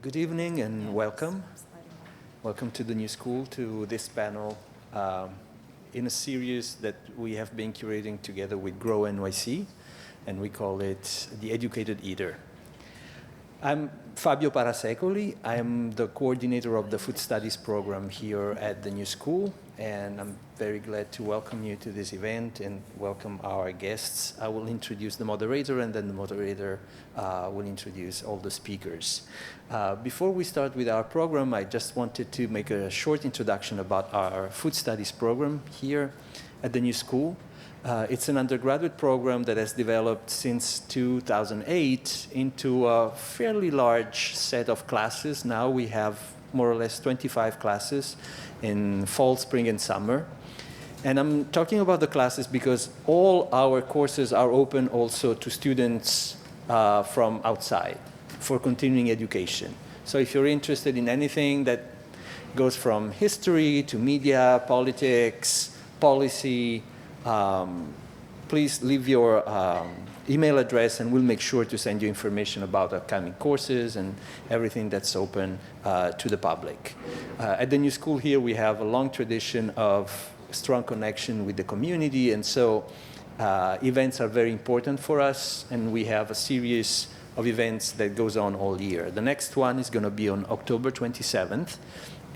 Good evening and welcome. Welcome to the new school, to this panel in a series that we have been curating together with GrowNYC, and we call it The Educated Eater. I'm Fabio Parasecoli. I'm the coordinator of the Food Studies program here at the new school, and I'm very glad to welcome you to this event and welcome our guests. I will introduce the moderator, and then the moderator will introduce all the speakers. Before we start with our program, I just wanted to make a short introduction about our Food Studies program here at the new school. It's an undergraduate program that has developed since 2008 into a fairly large set of classes. Now we have more or less 25 classes in fall, spring, and summer. And I'm talking about the classes because all our courses are open also to students from outside for continuing education. So if you're interested in anything that goes from history to media, politics, policy, please leave your email address and we'll make sure to send you information about upcoming courses and everything that's open to the public. At the new school here, we have a long tradition of strong connection with the community, and so events are very important for us, and we have a series of events that goes on all year. The next one is going to be on October 27th,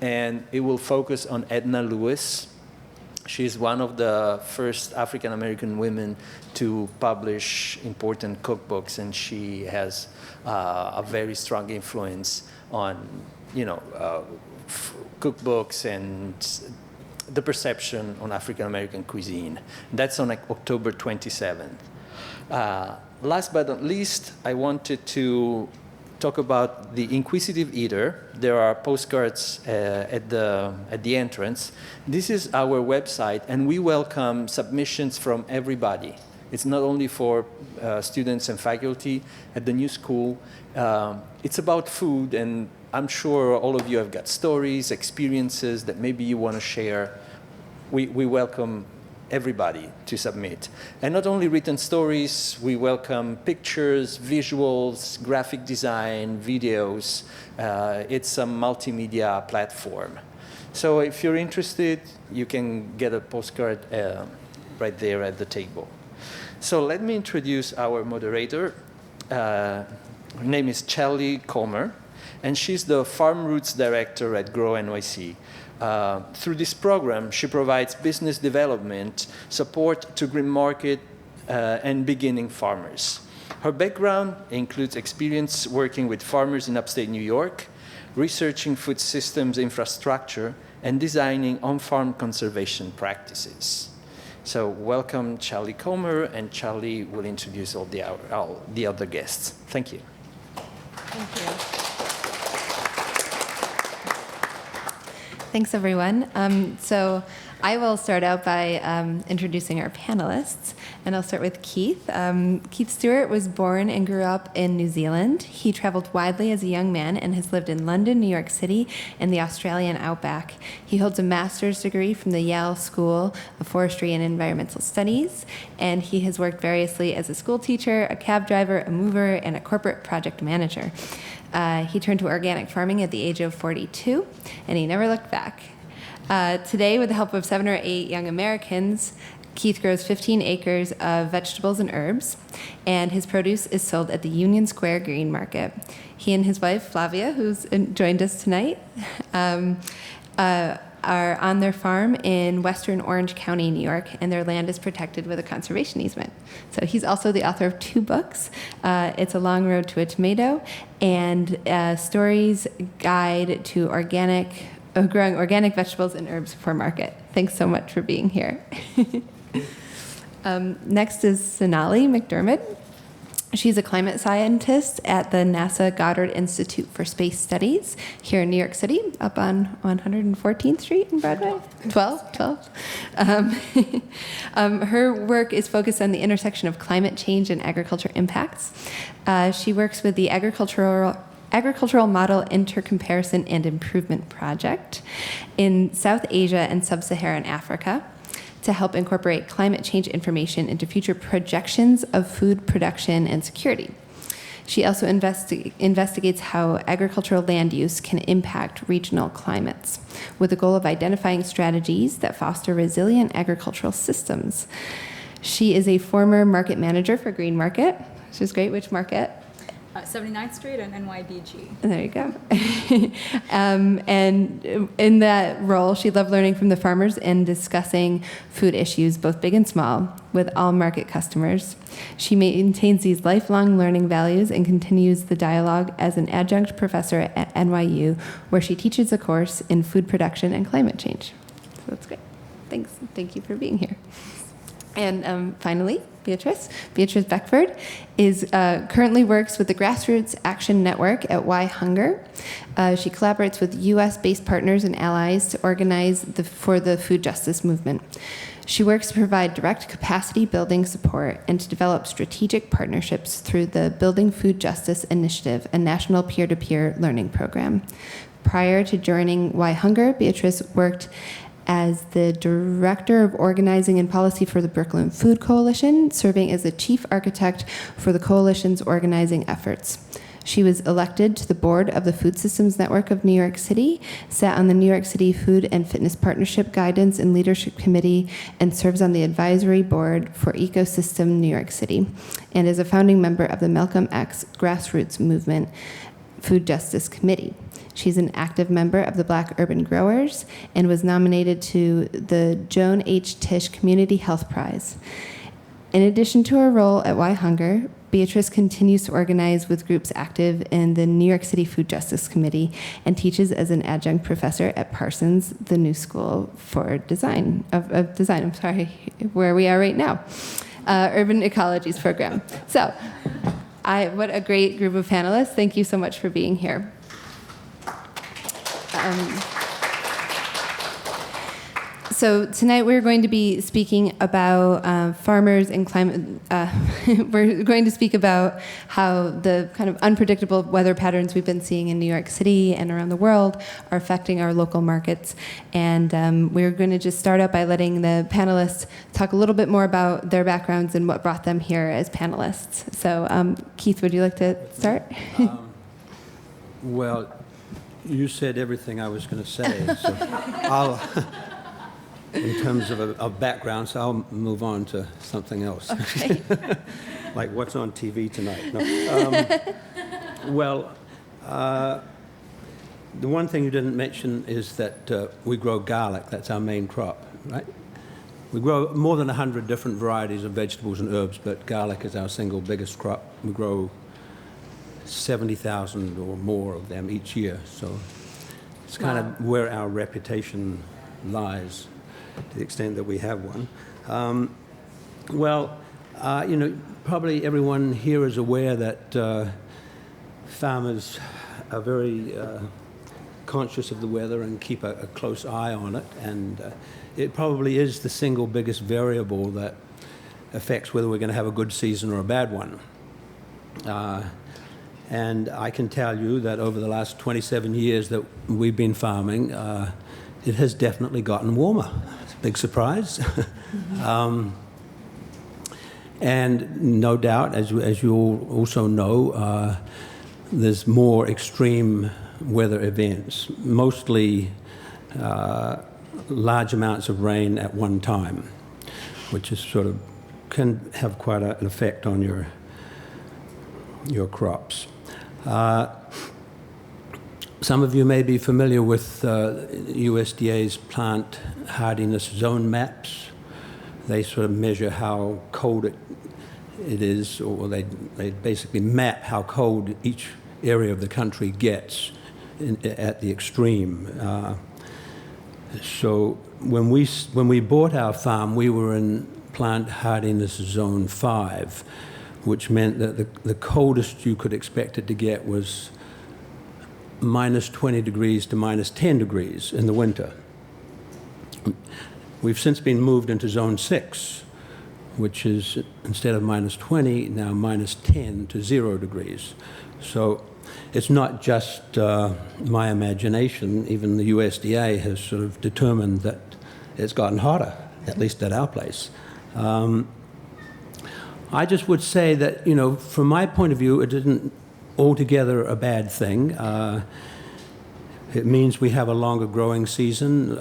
and it will focus on Edna Lewis. She's one of the first African-American women to publish important cookbooks, and she has a very strong influence on, cookbooks and the perception on African-American cuisine. That's on October 27th. Last but not least, I wanted to talk about the Inquisitive Eater. There are postcards at the entrance. This is our website, and we welcome submissions from everybody. It's not only for students and faculty at the new school. It's about food, and I'm sure all of you have got stories, experiences that maybe you want to share. We welcome everybody to submit. And not only written stories, we welcome pictures, visuals, graphic design, videos. It's a multimedia platform. So if you're interested, you can get a postcard right there at the table. So let me introduce our moderator. Her name is Challey Comer, and she's the FARMroots director at GrowNYC. Through this program, she provides business development support to green market and beginning farmers. Her background includes experience working with farmers in upstate New York, researching food systems infrastructure, and designing on-farm conservation practices. So welcome, Challey Comer, and Challey will introduce all the other guests. Thank you. Thank you. Thanks, everyone. So I will start out by introducing our panelists, and I'll start with Keith. Keith Stewart was born and grew up in New Zealand. He traveled widely as a young man and has lived in London, New York City, and the Australian outback. He holds a master's degree from the Yale School of Forestry and Environmental Studies, and he has worked variously as a school teacher, a cab driver, a mover, and a corporate project manager. He turned to organic farming at the age of 42, and he never looked back. Today, with the help of 7 or 8 young Americans, Keith grows 15 acres of vegetables and herbs, and his produce is sold at the Union Square Green Market. He and his wife, Flavia, who's joined us tonight, are on their farm in western Orange County, New York, and their land is protected with a conservation easement. So he's also the author of 2 books. It's A Long Road to a Tomato and Stories Guide to Growing Organic Vegetables and Herbs for Market. Thanks so much for being here. Next is Sonali McDermid. She's a climate scientist at the NASA Goddard Institute for Space Studies here in New York City, up on 114th Street in Broadway. 12. Her work is focused on the intersection of climate change and agriculture impacts. She works with the Agricultural Model Intercomparison and Improvement Project in South Asia and Sub-Saharan Africa to help incorporate climate change information into future projections of food production and security. She also investigates how agricultural land use can impact regional climates, with the goal of identifying strategies that foster resilient agricultural systems. She is a former market manager for Green Market, which is great. Which market? 79th Street and NYBG. There you go. And in that role, she loved learning from the farmers and discussing food issues, both big and small, with all market customers. She maintains these lifelong learning values and continues the dialogue as an adjunct professor at NYU, where she teaches a course in food production and climate change. So that's great. Thanks. Thank you for being here. And finally, Beatriz Beckford currently works with the Grassroots Action Network at Why Hunger. She collaborates with U.S.-based partners and allies to organize for the food justice movement. She works to provide direct capacity building support and to develop strategic partnerships through the Building Food Justice Initiative, a national peer-to-peer learning program. Prior to joining Why Hunger, Beatriz worked as the Director of Organizing and Policy for the Brooklyn Food Coalition, serving as the Chief Architect for the coalition's organizing efforts. She was elected to the board of the Food Systems Network of New York City, sat on the New York City Food and Fitness Partnership Guidance and Leadership Committee, and serves on the advisory board for Ecosystem New York City, and is a founding member of the Malcolm X Grassroots Movement Food Justice Committee. She's an active member of the Black Urban Growers and was nominated to the Joan H. Tisch Community Health Prize. In addition to her role at Why Hunger, Beatriz continues to organize with groups active in the New York City Food Justice Committee and teaches as an adjunct professor at Parsons, the New School for Design, where we are right now, Urban Ecologies program. So, what a great group of panelists. Thank you so much for being here. So tonight we're going to be speaking about farmers and climate. We're going to speak about how the kind of unpredictable weather patterns we've been seeing in New York City and around the world are affecting our local markets. And we're going to just start out by letting the panelists talk a little bit more about their backgrounds and what brought them here as panelists. So Keith, would you like to start? Well, you said everything I was going to say, so I'll, in terms of background, so I'll move on to something else. Okay. Like what's on TV tonight. No. The one thing you didn't mention is that we grow garlic. That's our main crop, right? We grow more than 100 different varieties of vegetables and herbs, but garlic is our single biggest crop. We grow 70,000 or more of them each year, so it's kind of where our reputation lies, to the extent that we have one. Probably everyone here is aware that farmers are very conscious of the weather and keep a close eye on it, and it probably is the single biggest variable that affects whether we're going to have a good season or a bad one. And I can tell you that over the last 27 years that we've been farming, it has definitely gotten warmer. It's a big surprise. And no doubt, as you all also know, there's more extreme weather events, mostly large amounts of rain at one time, which is can have quite an effect on your crops. Some of you may be familiar with USDA's plant hardiness zone maps. They sort of measure how cold it is, or they basically map how cold each area of the country gets at the extreme. So when we bought our farm, we were in plant hardiness zone 5, which meant that the coldest you could expect it to get was minus 20 degrees to minus 10 degrees in the winter. We've since been moved into zone 6, which is, instead of minus 20, now minus 10 to 0 degrees. So it's not just my imagination. Even the USDA has sort of determined that it's gotten hotter, at least at our place. I just would say that, from my point of view, it didn't altogether a bad thing. It means we have a longer growing season,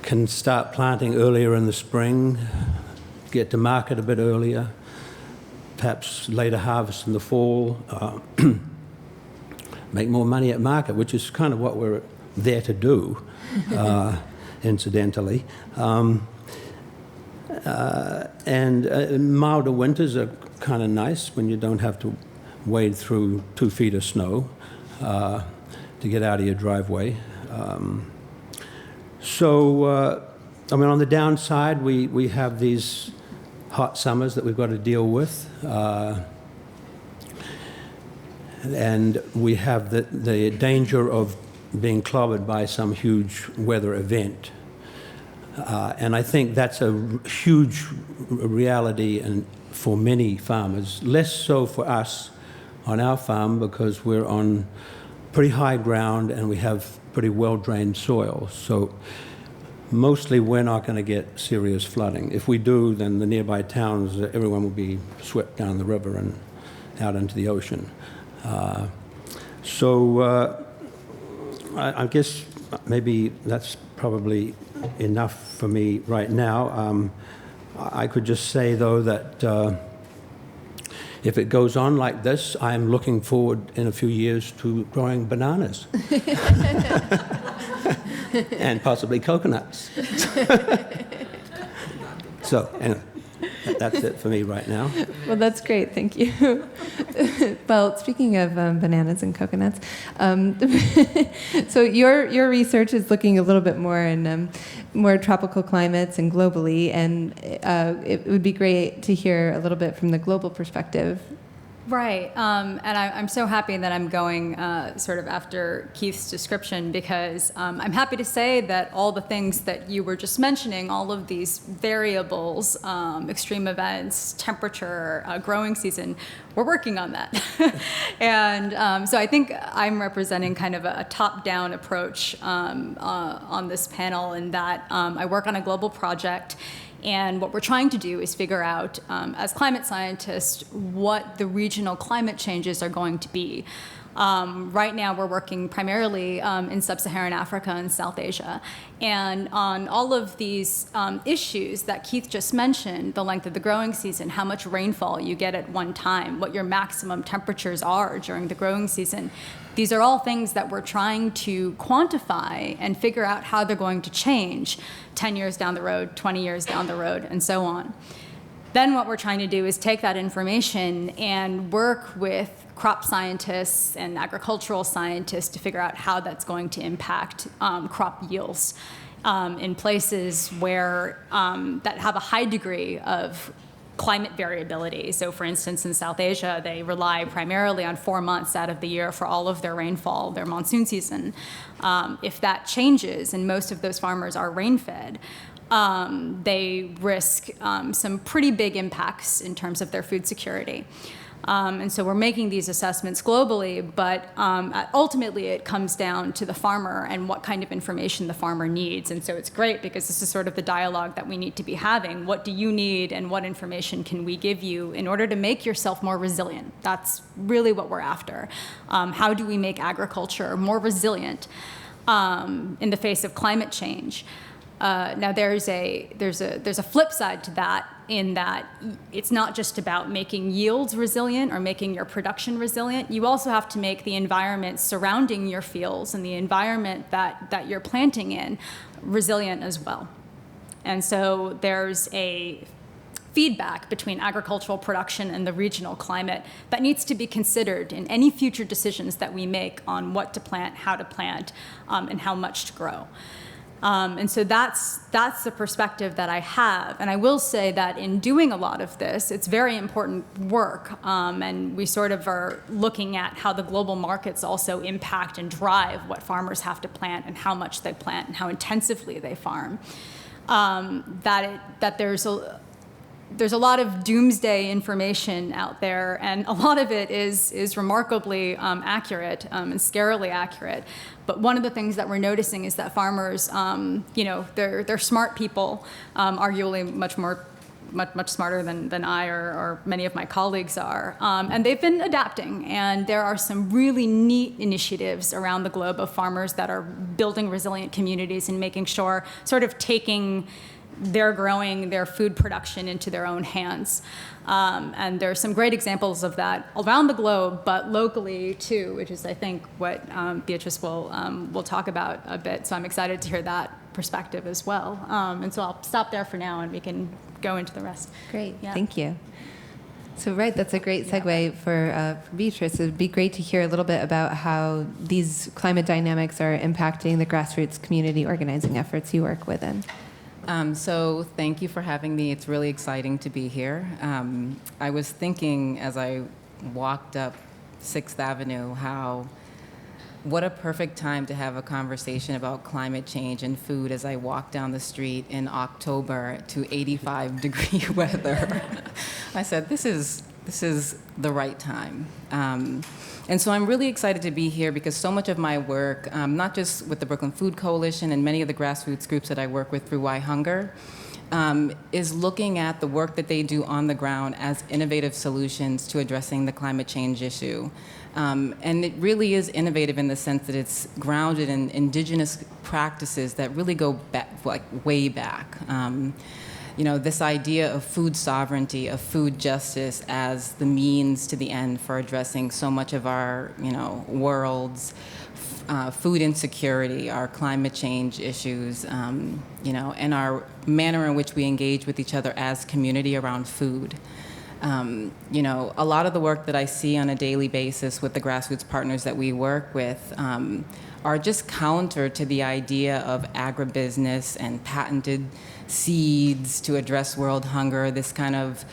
can start planting earlier in the spring, get to market a bit earlier, perhaps later harvest in the fall, make more money at market, which is kind of what we're there to do, incidentally. And milder winters are kind of nice when you don't have to wade through 2 feet of snow to get out of your driveway. I mean, on the downside, we have these hot summers that we've got to deal with. And we have the danger of being clobbered by some huge weather event. And I think that's a huge reality and for many farmers, less so for us on our farm because we're on pretty high ground and we have pretty well-drained soil. So mostly we're not going to get serious flooding. If we do, then the nearby towns, everyone will be swept down the river and out into the ocean. I guess maybe that's probably enough for me right now. I could just say, though, that if it goes on like this, I'm looking forward in a few years to growing bananas and possibly coconuts. So, anyway, that's it for me right now. Well, that's great. Thank you. Well, speaking of bananas and coconuts, so your research is looking a little bit more in more tropical climates and globally, and it would be great to hear a little bit from the global perspective. Right, and I'm so happy that I'm going sort of after Keith's description because I'm happy to say that all the things that you were just mentioning, all of these variables, extreme events, temperature, growing season, we're working on that. And so I think I'm representing kind of a top-down approach on this panel in that I work on a global project. And what we're trying to do is figure out, as climate scientists, what the regional climate changes are going to be. Right now, we're working primarily in sub-Saharan Africa and South Asia. And on all of these issues that Keith just mentioned, the length of the growing season, how much rainfall you get at one time, what your maximum temperatures are during the growing season, these are all things that we're trying to quantify and figure out how they're going to change 10 years down the road, 20 years down the road, and so on. Then what we're trying to do is take that information and work with crop scientists and agricultural scientists to figure out how that's going to impact crop yields in places where that have a high degree of climate variability. So for instance, in South Asia, they rely primarily on 4 months out of the year for all of their rainfall, their monsoon season. If that changes, and most of those farmers are rain-fed, they risk some pretty big impacts in terms of their food security. And so we're making these assessments globally, but ultimately it comes down to the farmer and what kind of information the farmer needs. And so it's great because this is sort of the dialogue that we need to be having. What do you need and what information can we give you in order to make yourself more resilient? That's really what we're after. How do we make agriculture more resilient in the face of climate change? Now there's a flip side to that in that it's not just about making yields resilient or making your production resilient. You also have to make the environment surrounding your fields and the environment that you're planting in resilient as well. And so there's a feedback between agricultural production and the regional climate that needs to be considered in any future decisions that we make on what to plant, how to plant, and how much to grow. And so that's the perspective that I have. And I will say that in doing a lot of this, it's very important work. And we sort of are looking at how the global markets also impact and drive what farmers have to plant and how much they plant and how intensively they farm. That there's a lot of doomsday information out there, and a lot of it is remarkably accurate and scarily accurate. But one of the things that we're noticing is that farmers, they're smart people, arguably much more much smarter than I or many of my colleagues are. And they've been adapting, and there are some really neat initiatives around the globe of farmers that are building resilient communities and making sure, sort of taking their food production into their own hands. And there are some great examples of that around the globe, but locally too, which is, I think, what Beatriz will talk about a bit. So I'm excited to hear that perspective as well. And so I'll stop there for now, and we can go into the rest. Great, Yeah. thank you. So, right, that's a great segue for Beatriz. It would be great to hear a little bit about how these climate dynamics are impacting the grassroots community organizing efforts you work within. So thank you for having me. It's really exciting to be here. I was thinking as I walked up 6th Avenue what a perfect time to have a conversation about climate change and food as I walked down the street in October to 85-degree weather. I said, this is the right time. And so I'm really excited to be here because so much of my work, not just with the Brooklyn Food Coalition and many of the grassroots groups that I work with through Why Hunger, is looking at the work that they do on the ground as innovative solutions to addressing the climate change issue. And it really is innovative in the sense that it's grounded in indigenous practices that really go back, like way back. This idea of food sovereignty, of food justice as the means to the end for addressing so much of our, world's food insecurity, our climate change issues, and our manner in which we engage with each other as community around food. A lot of the work that I see on a daily basis with the grassroots partners that we work with are just counter to the idea of agribusiness and patented seeds to address world hunger, this kind of,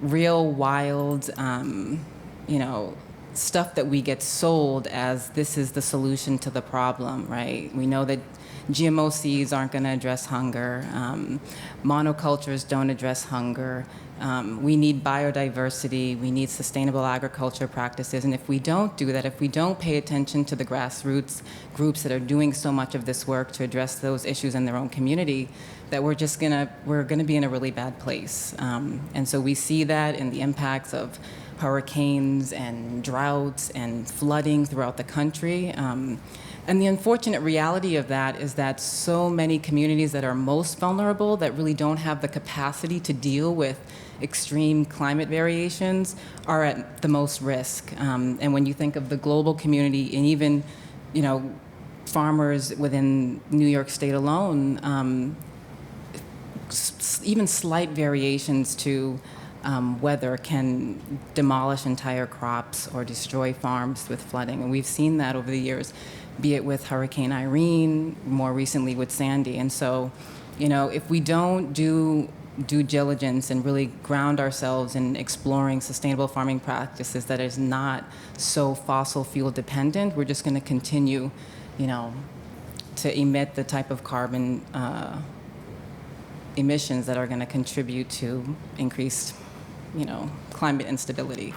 real wild, stuff that we get sold as this is the solution to the problem, right? We know that GMO seeds aren't going to address hunger. Monocultures don't address hunger. We need biodiversity. We need sustainable agriculture practices. And if we don't do that, if we don't pay attention to the grassroots groups that are doing so much of this work to address those issues in their own community, that we're going to be in a really bad place. And so we see that in the impacts of hurricanes and droughts and flooding throughout the country. And the unfortunate reality of that is that so many communities that are most vulnerable, that really don't have the capacity to deal with extreme climate variations, are at the most risk. And when you think of the global community and even, farmers within New York State alone, even slight variations to weather can demolish entire crops or destroy farms with flooding. And we've seen that over the years, be it with Hurricane Irene, more recently with Sandy. And so, if we don't do due diligence and really ground ourselves in exploring sustainable farming practices that is not so fossil fuel dependent, we're just going to continue, to emit the type of carbon emissions that are going to contribute to increased, climate instability.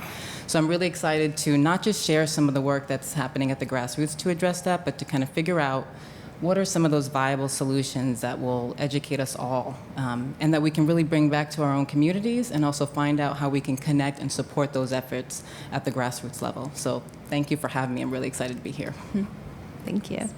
So I'm really excited to not just share some of the work that's happening at the grassroots to address that, but to kind of figure out what are some of those viable solutions that will educate us all, and that we can really bring back to our own communities, and also find out how we can connect and support those efforts at the grassroots level. So thank you for having me. I'm really excited to be here. Thank you.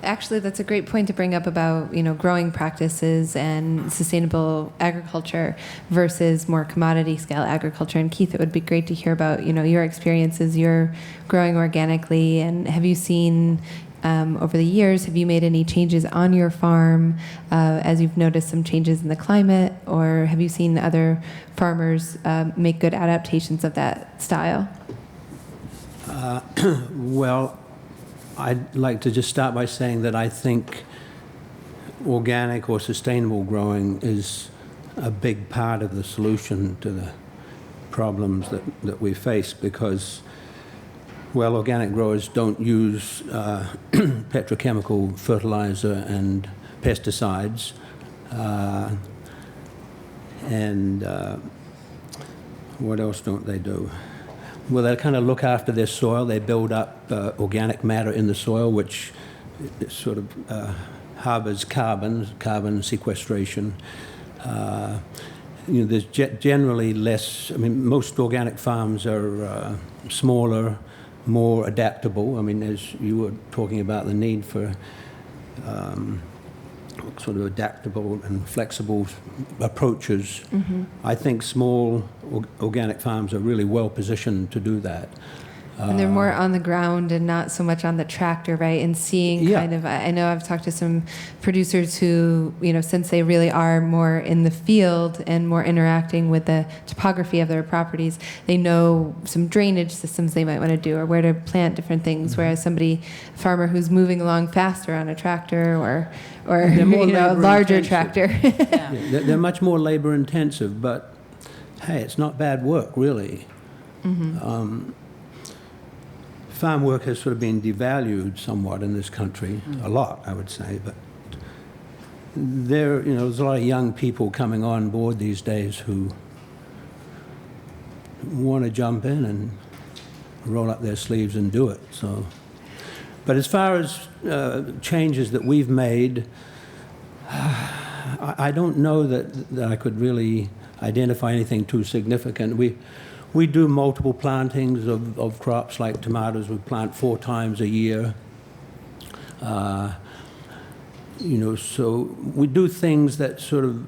Actually, that's a great point to bring up about, growing practices and sustainable agriculture versus more commodity scale agriculture. And Keith, it would be great to hear about, your experiences. You're growing organically, and have you seen over the years, have you made any changes on your farm as you've noticed some changes in the climate, or have you seen other farmers make good adaptations of that style? Well, I'd like to just start by saying that I think organic or sustainable growing is a big part of the solution to the problems that we face, because, well, organic growers don't use petrochemical fertilizer and pesticides. What else don't they do? Well, they kind of look after their soil. They build up organic matter in the soil, which sort of harbors carbon sequestration. There's generally less. I mean, most organic farms are smaller, more adaptable. I mean, as you were talking about the need for sort of adaptable and flexible approaches, I think small organic farms are really well positioned to do that. And they're more on the ground and not so much on the tractor, right? And seeing kind of, I know I've talked to some producers who, since they really are more in the field and more interacting with the topography of their properties, they know some drainage systems they might want to do or where to plant different things. Whereas a farmer who's moving along faster on a tractor or a larger tractor. They're much more labor intensive, but hey, it's not bad work, really. Farm work has sort of been devalued somewhat in this country, a lot, I would say, but there's a lot of young people coming on board these days who want to jump in and roll up their sleeves and do it. So, but as far as changes that we've made, I don't know that I could really identify anything too significant. We do multiple plantings of crops like tomatoes. We plant 4 times a year. So we do things that sort of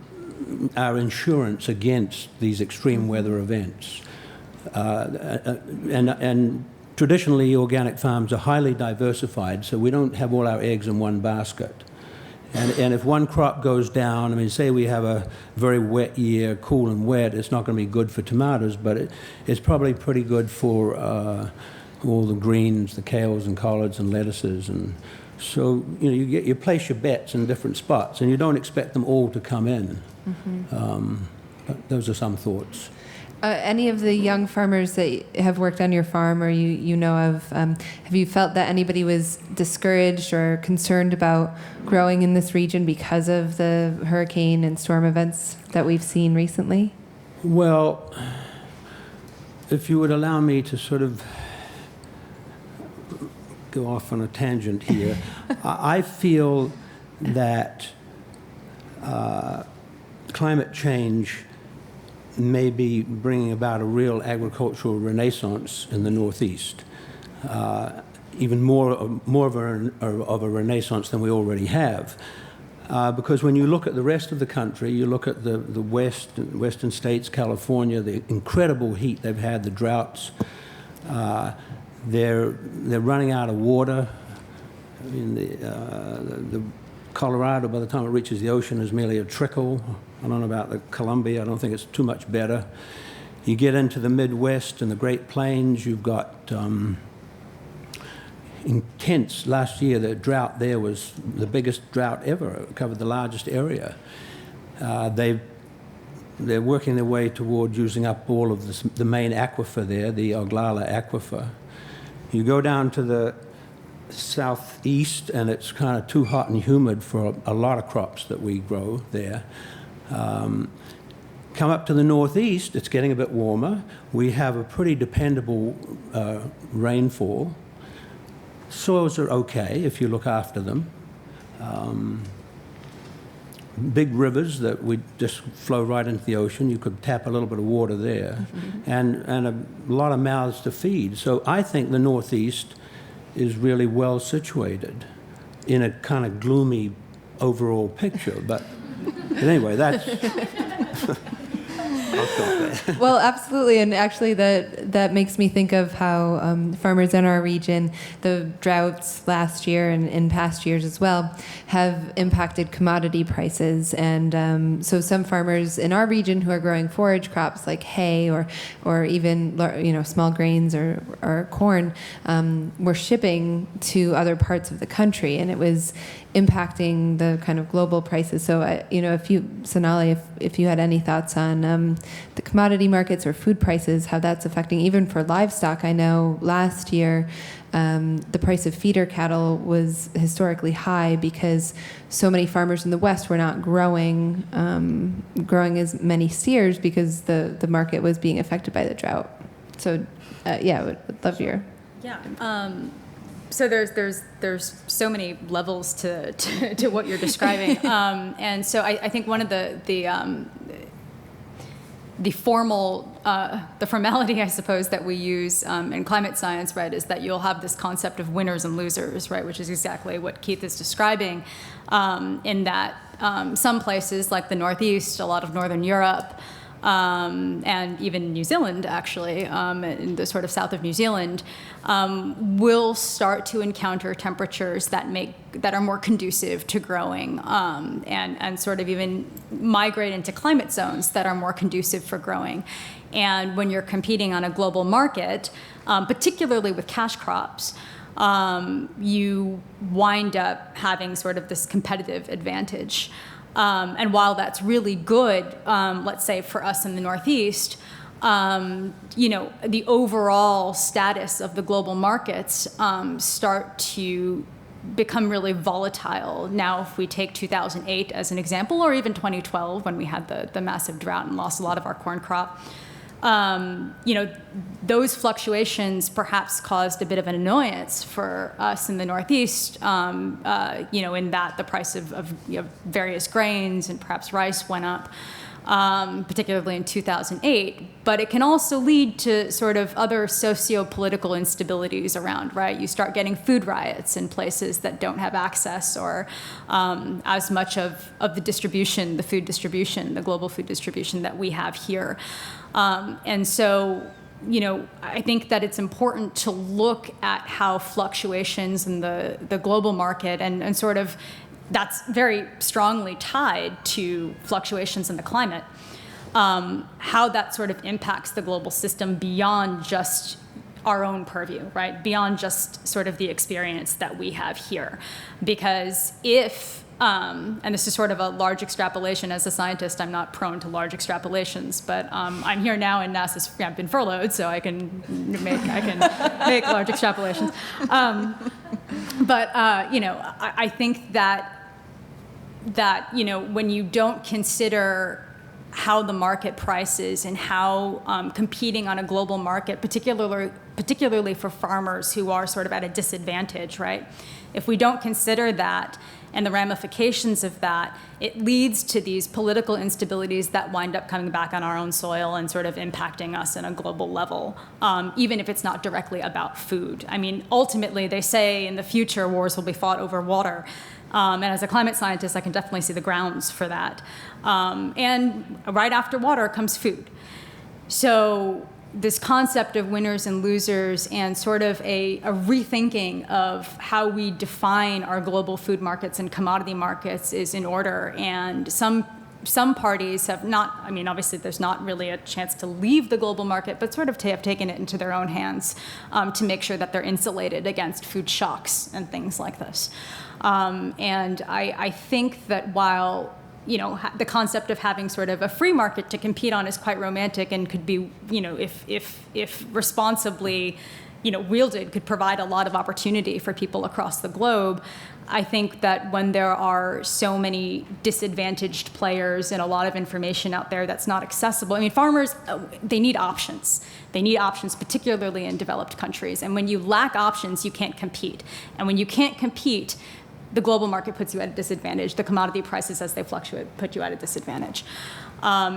are insurance against these extreme weather events. And traditionally, organic farms are highly diversified, so we don't have all our eggs in one basket. And if one crop goes down, I mean, say we have a very wet year, cool and wet, it's not going to be good for tomatoes, but it's probably pretty good for all the greens, the kales and collards and lettuces. And so, you place your bets in different spots, and you don't expect them all to come in. But those are some thoughts. Any of the young farmers that have worked on your farm or you know of, have you felt that anybody was discouraged or concerned about growing in this region because of the hurricane and storm events that we've seen recently? Well, if you would allow me to sort of go off on a tangent here, I feel that climate change may be bringing about a real agricultural renaissance in the Northeast, even more of a renaissance than we already have. Because when you look at the rest of the country, you look at the western states, California, the incredible heat they've had, the droughts, they're running out of water. I mean, the Colorado, by the time it reaches the ocean, is merely a trickle. I don't know about the Columbia. I don't think it's too much better. You get into the Midwest and the Great Plains, you've got intense. Last year, the drought there was the biggest drought ever. It covered the largest area. They're working their way toward using up all of the main aquifer there, the Oglala Aquifer. You go down to the southeast, and it's kind of too hot and humid for a lot of crops that we grow there. Come up to the northeast, it's getting a bit warmer. We have a pretty dependable rainfall. Soils are okay if you look after them. Big rivers that would just flow right into the ocean. You could tap a little bit of water there, and a lot of mouths to feed. So I think the Northeast is really well situated in a kind of gloomy overall picture. But anyway, that's... I'll stop there. Well, absolutely, and actually that makes me think of how farmers in our region, the droughts last year and in past years as well, have impacted commodity prices, and so some farmers in our region who are growing forage crops like hay or even small grains or corn were shipping to other parts of the country, and it was impacting the kind of global prices. So, Sonali, if you had any thoughts on the commodity markets or food prices, how that's affecting, even for livestock. I know last year the price of feeder cattle was historically high because so many farmers in the West were not growing as many steers because the market was being affected by the drought. So, would love your... Yeah. So there's so many levels to what you're describing, and so I think one of the formality, I suppose, that we use in climate science, right, is that you'll have this concept of winners and losers, right, which is exactly what Keith is describing, in that some places like the Northeast, a lot of Northern Europe, and even New Zealand, actually, in the sort of south of New Zealand, will start to encounter temperatures that are more conducive to growing, and sort of even migrate into climate zones that are more conducive for growing. And when you're competing on a global market, particularly with cash crops, you wind up having sort of this competitive advantage. And while that's really good, let's say for us in the Northeast, the overall status of the global markets start to become really volatile. Now, if we take 2008 as an example, or even 2012 when we had the massive drought and lost a lot of our corn crop, those fluctuations perhaps caused a bit of an annoyance for us in the Northeast, in that the price of various grains and perhaps rice went up, particularly in 2008. But it can also lead to sort of other socio-political instabilities around, right? You start getting food riots in places that don't have access or as much of the distribution, the food distribution, the global food distribution that we have here. And so, I think that it's important to look at how fluctuations in the global market and sort of that's very strongly tied to fluctuations in the climate, how that sort of impacts the global system beyond just our own purview, right? Beyond just sort of the experience that we have here. Because if, and this is sort of a large extrapolation, as a scientist, I'm not prone to large extrapolations, but I'm here now and NASA's been furloughed, so I can make large extrapolations. I think that when you don't consider how the market prices and how competing on a global market, particularly for farmers who are sort of at a disadvantage, right? If we don't consider that and the ramifications of that, it leads to these political instabilities that wind up coming back on our own soil and sort of impacting us on a global level, even if it's not directly about food. I mean, ultimately, they say in the future wars will be fought over water. And as a climate scientist, I can definitely see the grounds for that. And right after water comes food. So this concept of winners and losers and sort of a rethinking of how we define our global food markets and commodity markets is in order. And some parties have not, I mean, obviously there's not really a chance to leave the global market, but sort of have taken it into their own hands to make sure that they're insulated against food shocks and things like this. And I think that while the concept of having sort of a free market to compete on is quite romantic and could be, if responsibly, wielded, could provide a lot of opportunity for people across the globe. I think that when there are so many disadvantaged players and a lot of information out there that's not accessible, I mean, farmers, they need options. They need options, particularly in developed countries. And when you lack options, you can't compete. And when you can't compete, the global market puts you at a disadvantage. The commodity prices, as they fluctuate, put you at a disadvantage.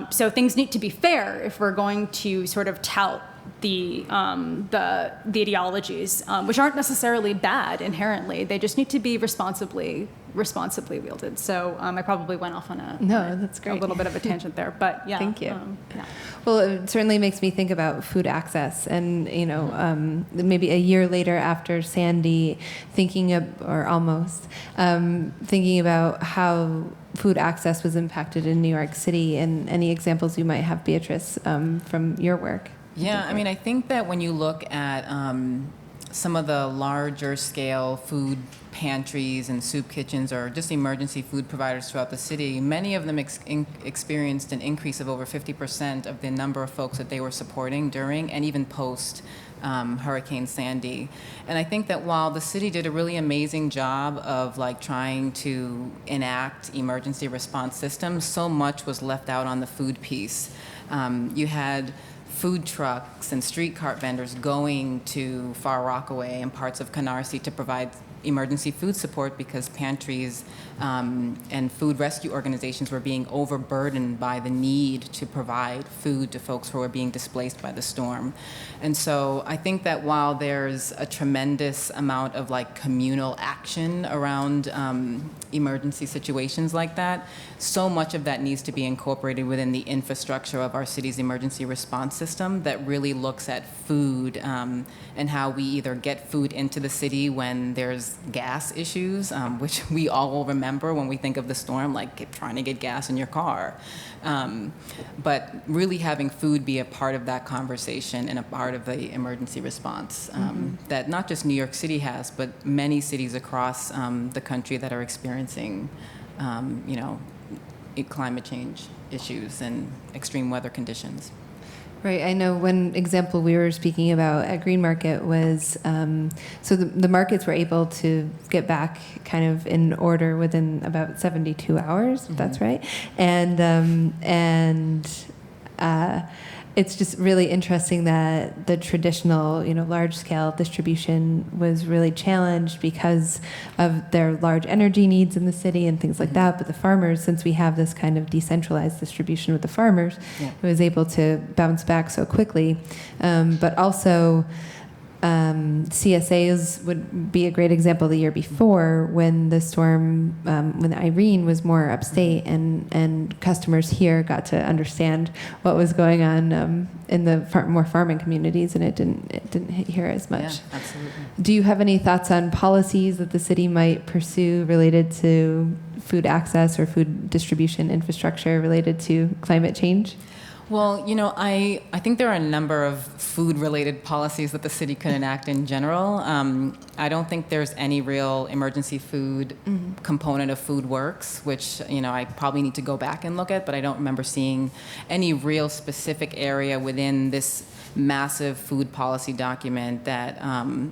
So things need to be fair if we're going to sort of tout the ideologies, which aren't necessarily bad inherently. They just need to be responsibly wielded. So I probably went off on that's great. A little bit of a tangent there, but yeah. Thank you. Yeah. Well, it certainly makes me think about food access, and maybe a year later after Sandy, thinking about how food access was impacted in New York City, and any examples you might have, Beatriz, from your work. Yeah, I mean, I think that when you look at some of the larger scale food pantries and soup kitchens or just emergency food providers throughout the city, many of them experienced an increase of over 50% of the number of folks that they were supporting during and even post Hurricane Sandy. And I think that while the city did a really amazing job of trying to enact emergency response systems, so much was left out on the food piece. You had food trucks and street cart vendors going to Far Rockaway and parts of Canarsie to provide emergency food support because pantries and food rescue organizations were being overburdened by the need to provide food to folks who were being displaced by the storm. And so I think that while there's a tremendous amount of like communal action around emergency situations like that, so much of that needs to be incorporated within the infrastructure of our city's emergency response system that really looks at food and how we either get food into the city when there's gas issues, which we all will remember when we think of the storm, like trying to get gas in your car. But really having food be a part of that conversation and a part of the emergency response that not just New York City has, but many cities across the country that are experiencing, climate change issues and extreme weather conditions. Right. I know one example we were speaking about at Green Market was, so the markets were able to get back kind of in order within about 72 hours, if that's right. And it's just really interesting that the traditional, large-scale distribution was really challenged because of their large energy needs in the city and things like that. But the farmers, since we have this kind of decentralized distribution with the farmers, it was able to bounce back so quickly. But also, CSAs would be a great example the year before when the storm, when Irene was more upstate and customers here got to understand what was going on in the more farming communities, and it didn't hit here as much. Yeah, absolutely. Do you have any thoughts on policies that the city might pursue related to food access or food distribution infrastructure related to climate change? Well, I think there are a number of food-related policies that the city could enact in general. I don't think there's any real emergency food component of Food Works, which, I probably need to go back and look at, but I don't remember seeing any real specific area within this massive food policy document that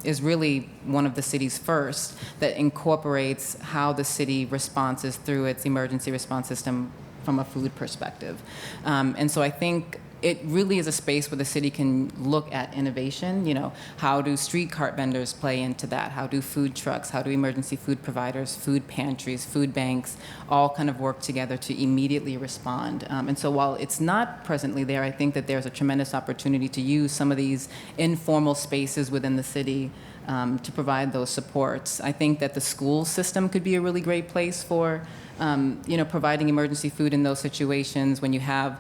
is really one of the city's first that incorporates how the city responses through its emergency response system from a food perspective. And so I think it really is a space where the city can look at innovation. How do street cart vendors play into that? How do food trucks, how do emergency food providers, food pantries, food banks, all kind of work together to immediately respond? And so while it's not presently there, I think that there's a tremendous opportunity to use some of these informal spaces within the city to provide those supports. I think that the school system could be a really great place for providing emergency food in those situations when you have,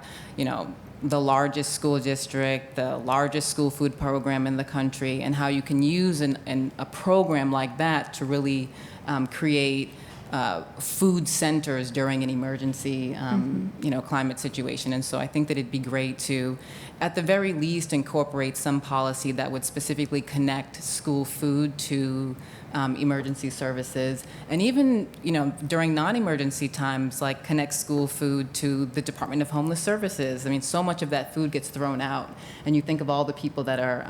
the largest school district, the largest school food program in the country, and how you can use a program like that to really create food centers during an emergency, climate situation. And so I think that it'd be great to, at the very least, incorporate some policy that would specifically connect school food to emergency services, and even during non-emergency times, like connect school food to the Department of Homeless Services. I mean, so much of that food gets thrown out, and you think of all the people that are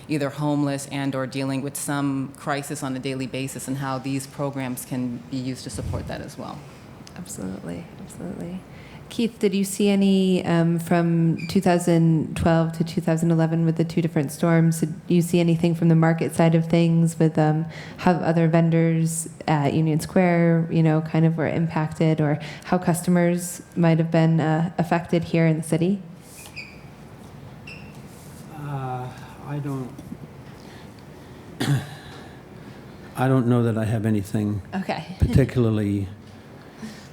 either homeless and or dealing with some crisis on a daily basis, and how these programs can be used to support that as well. Absolutely. Keith, did you see any from 2012 to 2011 with the two different storms? Did you see anything from the market side of things with how other vendors at Union Square, kind of were impacted, or how customers might have been affected here in the city? I don't know that I have anything particularly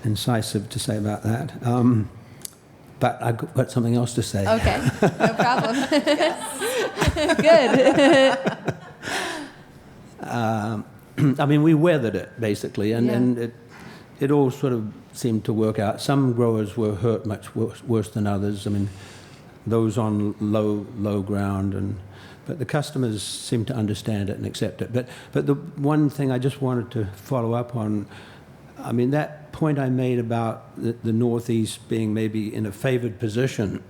incisive to say about that. But I've got something else to say. Okay, no problem. Good. I mean, we weathered it, basically, and it all sort of seemed to work out. Some growers were hurt much worse than others. I mean, those on low ground, but the customers seemed to understand it and accept it. But the one thing I just wanted to follow up on, I mean, that point I made about the Northeast being maybe in a favored position,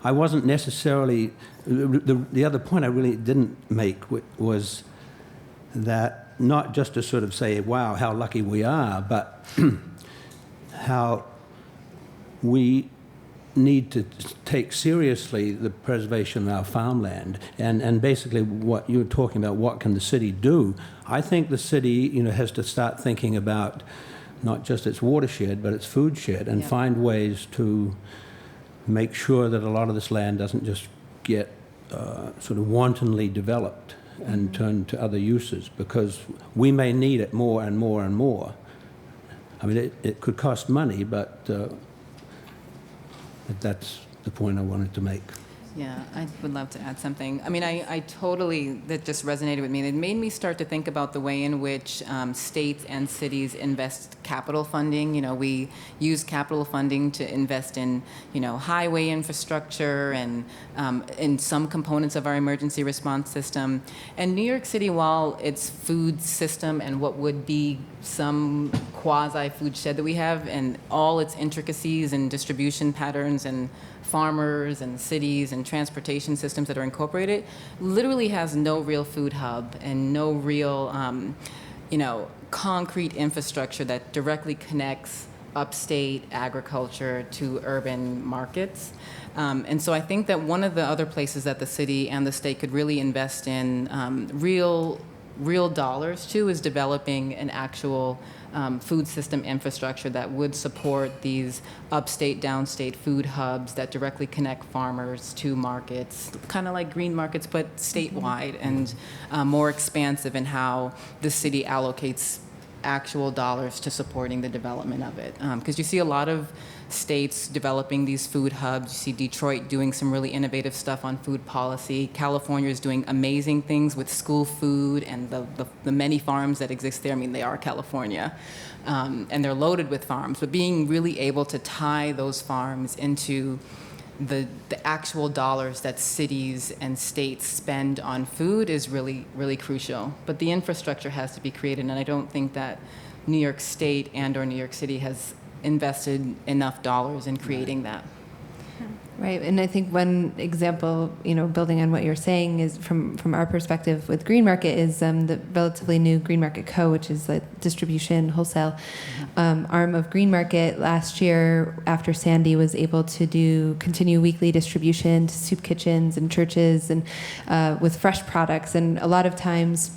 I wasn't necessarily, the other point I really didn't make was that not just to sort of say, wow, how lucky we are, but how we, need to take seriously the preservation of our farmland, and basically what you're talking about, what can the city do? I think the city, has to start thinking about not just its watershed, but its food shed, and find ways to make sure that a lot of this land doesn't just get sort of wantonly developed and turned to other uses, because we may need it more and more and more. I mean, it could cost money, but that's the point I wanted to make. Yeah, I would love to add something. I mean, I totally, that just resonated with me. And it made me start to think about the way in which states and cities invest capital funding. We use capital funding to invest in, highway infrastructure and in some components of our emergency response system. And New York City, while its food system and what would be some quasi-food shed that we have, and all its intricacies and distribution patterns and farmers and cities and transportation systems that are incorporated, literally has no real food hub and no real, concrete infrastructure that directly connects upstate agriculture to urban markets. And so I think that one of the other places that the city and the state could really invest in real dollars to is developing an actual food system infrastructure that would support these upstate, downstate food hubs that directly connect farmers to markets, kind of like green markets, but statewide, and more expansive in how the city allocates actual dollars to supporting the development of it. Because you see a lot of states developing these food hubs. You see Detroit doing some really innovative stuff on food policy. California is doing amazing things with school food and the many farms that exist there. I mean, they are California. And they're loaded with farms. But being really able to tie those farms into the actual dollars that cities and states spend on food is really, really crucial. But the infrastructure has to be created, and I don't think that New York State and or New York City has invested enough dollars in creating that. Right, and I think one example, building on what you're saying, is from our perspective with Green Market is the relatively new Green Market Co., which is the distribution wholesale arm of Green Market. Last year, after Sandy, was able to continue weekly distribution to soup kitchens and churches and with fresh products. And a lot of times,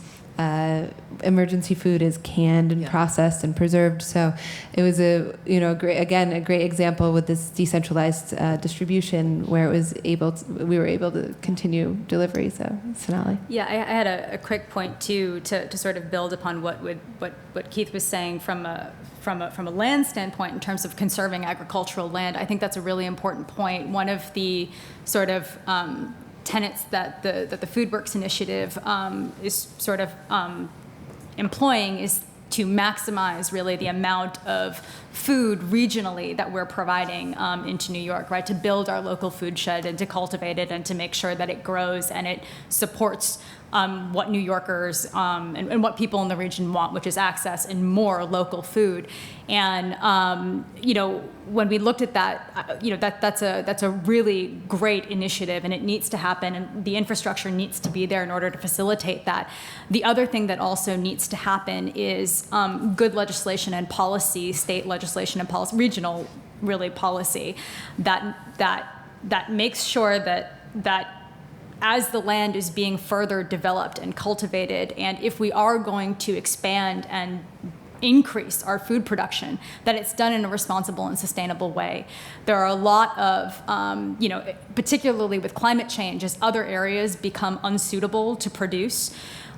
emergency food is canned and processed and preserved. So it was a great example with this decentralized distribution where we were able to continue delivery. So Sonali. Yeah, I had a quick point too to sort of build upon what Keith was saying from a land standpoint in terms of conserving agricultural land. I think that's a really important point. One of the sort of tenets that the FoodWorks initiative is sort of employing is to maximize really the amount of food regionally that we're providing into New York, right? To build our local food shed and to cultivate it and to make sure that it grows and it supports what New Yorkers and what people in the region want, which is access and more local food. And when we looked at that, that's a really great initiative, and it needs to happen, and the infrastructure needs to be there in order to facilitate that. The other thing that also needs to happen is good legislation and policy, state legislation and policy, regional really policy that makes sure that as the land is being further developed and cultivated, and if we are going to expand and increase our food production, that it's done in a responsible and sustainable way. There are a lot of, particularly with climate change, as other areas become unsuitable to produce,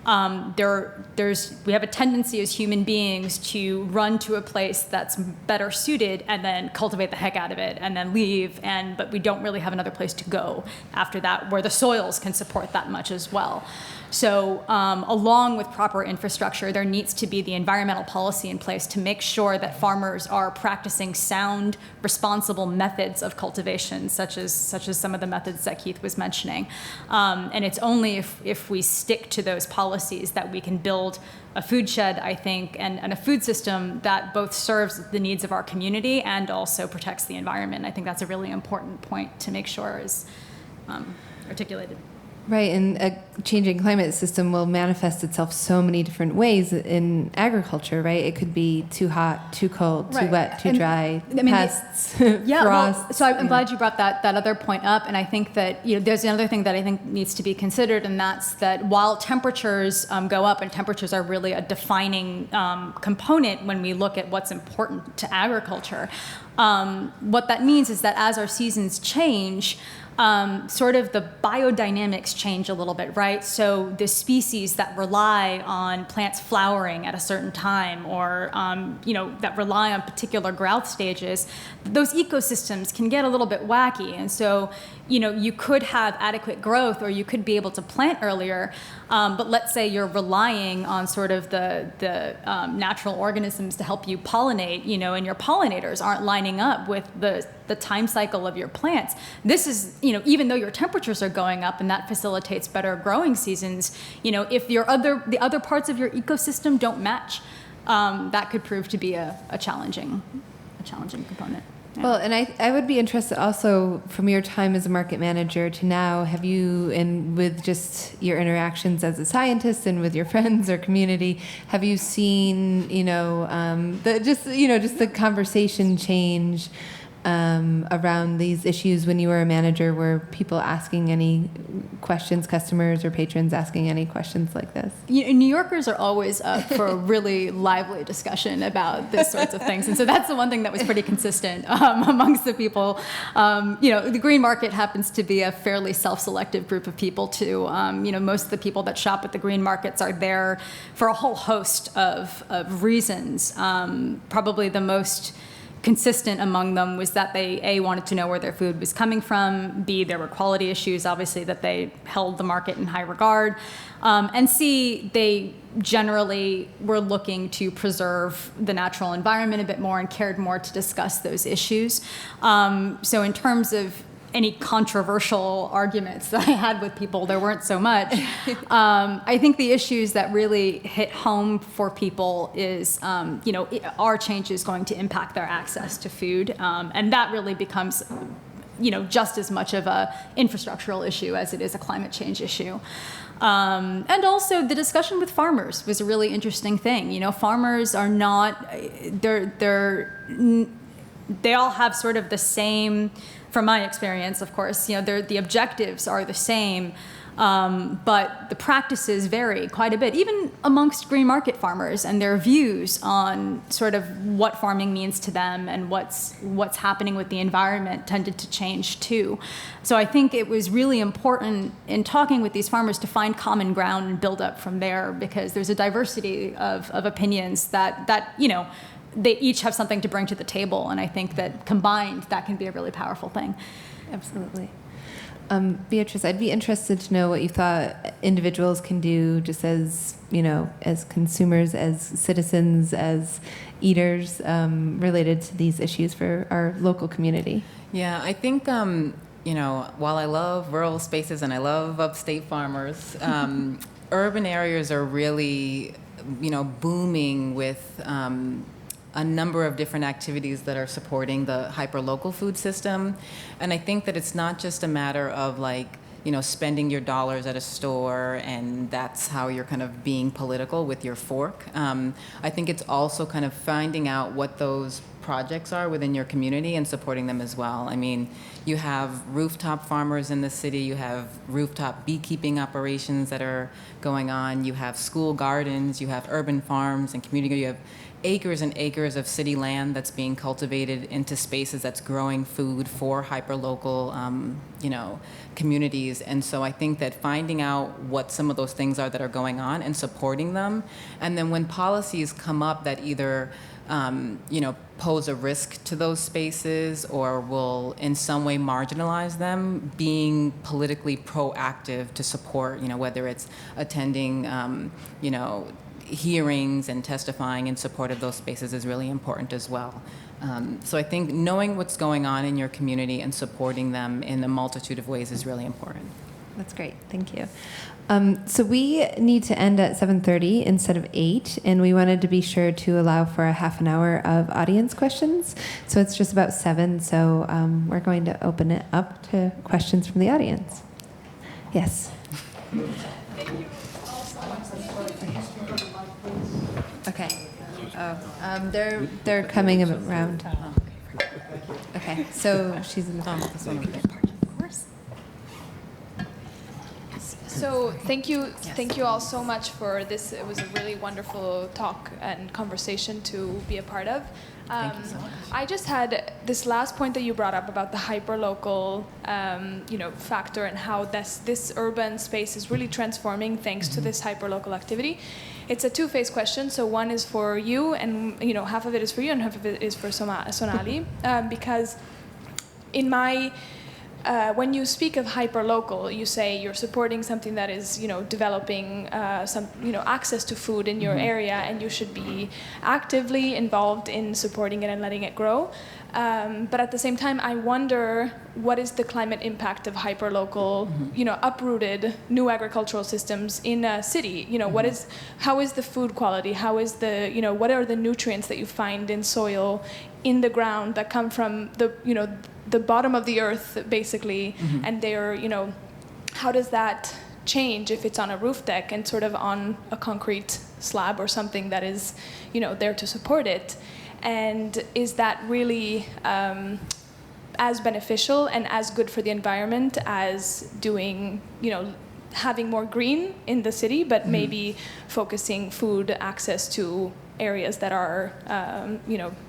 we have a tendency as human beings to run to a place that's better suited and then cultivate the heck out of it and then leave, but we don't really have another place to go after that where the soils can support that much as well. So along with proper infrastructure, there needs to be the environmental policy in place to make sure that farmers are practicing sound, responsible methods of cultivation, such as some of the methods that Keith was mentioning. And it's only if we stick to those policies that we can build a food shed, I think, and a food system that both serves the needs of our community and also protects the environment. I think that's a really important point to make sure is articulated. Right, and a changing climate system will manifest itself so many different ways in agriculture, right? It could be too hot, too cold, too Right. wet, too And, dry, I mean, pests, Yeah, frost. well, so I'm glad you brought that other point up, and I think that there's another thing that I think needs to be considered, and that's that while temperatures go up, and temperatures are really a defining component when we look at what's important to agriculture, what that means is that as our seasons change, sort of the biodynamics change a little bit, right? So the species that rely on plants flowering at a certain time, or that rely on particular growth stages, those ecosystems can get a little bit wacky. And so, you could have adequate growth, or you could be able to plant earlier, but let's say you're relying on sort of the natural organisms to help you pollinate, and your pollinators aren't lining up with the time cycle of your plants. This is, even though your temperatures are going up and that facilitates better growing seasons, if the other parts of your ecosystem don't match, that could prove to be a challenging component. Yeah. Well, and I would be interested also from your time as a market manager to now, have you, and with just your interactions as a scientist and with your friends or community, have you seen, just the conversation change around these issues when you were a manager? Were people asking any questions, customers or patrons asking any questions like this? New Yorkers are always up for a really lively discussion about this sorts of things. And so that's the one thing that was pretty consistent amongst the people. The green market happens to be a fairly self-selective group of people too. Most of the people that shop at the green markets are there for a whole host of reasons. Probably the most consistent among them was that they, A, wanted to know where their food was coming from, B, there were quality issues, obviously, that they held the market in high regard, and C, they generally were looking to preserve the natural environment a bit more and cared more to discuss those issues. So in terms of any controversial arguments that I had with people, there weren't so much. I think the issues that really hit home for people is, are changes going to impact their access to food? And that really becomes, just as much of a infrastructural issue as it is a climate change issue. And also the discussion with farmers was a really interesting thing. Farmers are not, they all have sort of the same, from my experience, of course, the objectives are the same, but the practices vary quite a bit, even amongst green market farmers, and their views on sort of what farming means to them and what's happening with the environment tended to change too. So I think it was really important in talking with these farmers to find common ground and build up from there, because there's a diversity of opinions that they each have something to bring to the table, and I think that combined, that can be a really powerful thing. Absolutely. Beatriz, I'd be interested to know what you thought individuals can do just as, as consumers, as citizens, as eaters, related to these issues for our local community. Yeah, I think, while I love rural spaces and I love upstate farmers, urban areas are really, booming with a number of different activities that are supporting the hyper-local food system. And I think that it's not just a matter of spending your dollars at a store and that's how you're kind of being political with your fork. I think it's also kind of finding out what those projects are within your community and supporting them as well. I mean, you have rooftop farmers in the city, you have rooftop beekeeping operations that are going on, you have school gardens, you have urban farms and community, you have acres and acres of city land that's being cultivated into spaces that's growing food for hyper-local, communities. And so I think that finding out what some of those things are that are going on and supporting them, and then when policies come up that either pose a risk to those spaces or will in some way marginalize them, being politically proactive to support, whether it's attending, hearings and testifying in support of those spaces is really important as well. So I think knowing what's going on in your community and supporting them in a multitude of ways is really important. That's great. Thank you. So we need to end at 7:30 instead of 8, and we wanted to be sure to allow for a half an hour of audience questions. So it's just about 7, so we're going to open it up to questions from the audience. Yes. Okay. Oh, they're coming around. Okay, so she's in the front. This one over there. So thank you all so much for this. It was a really wonderful talk and conversation to be a part of. Thank you so much. I just had this last point that you brought up about the hyperlocal, factor and how this urban space is really transforming thanks to this hyperlocal activity. It's a two-phase question. So one is for you, and half of it is for you, and half of it is for Sonali, because in my when you speak of hyperlocal, you say you're supporting something that is, developing access to food in your area, and you should be actively involved in supporting it and letting it grow. But at the same time, I wonder what is the climate impact of hyperlocal, uprooted new agricultural systems in a city? How is the food quality? How is what are the nutrients that you find in soil, in the ground that come from the bottom of the earth, basically, and they're, how does that change if it's on a roof deck and sort of on a concrete slab or something that is, there to support it? And is that really as beneficial and as good for the environment as doing, having more green in the city, but maybe focusing food access to areas that are,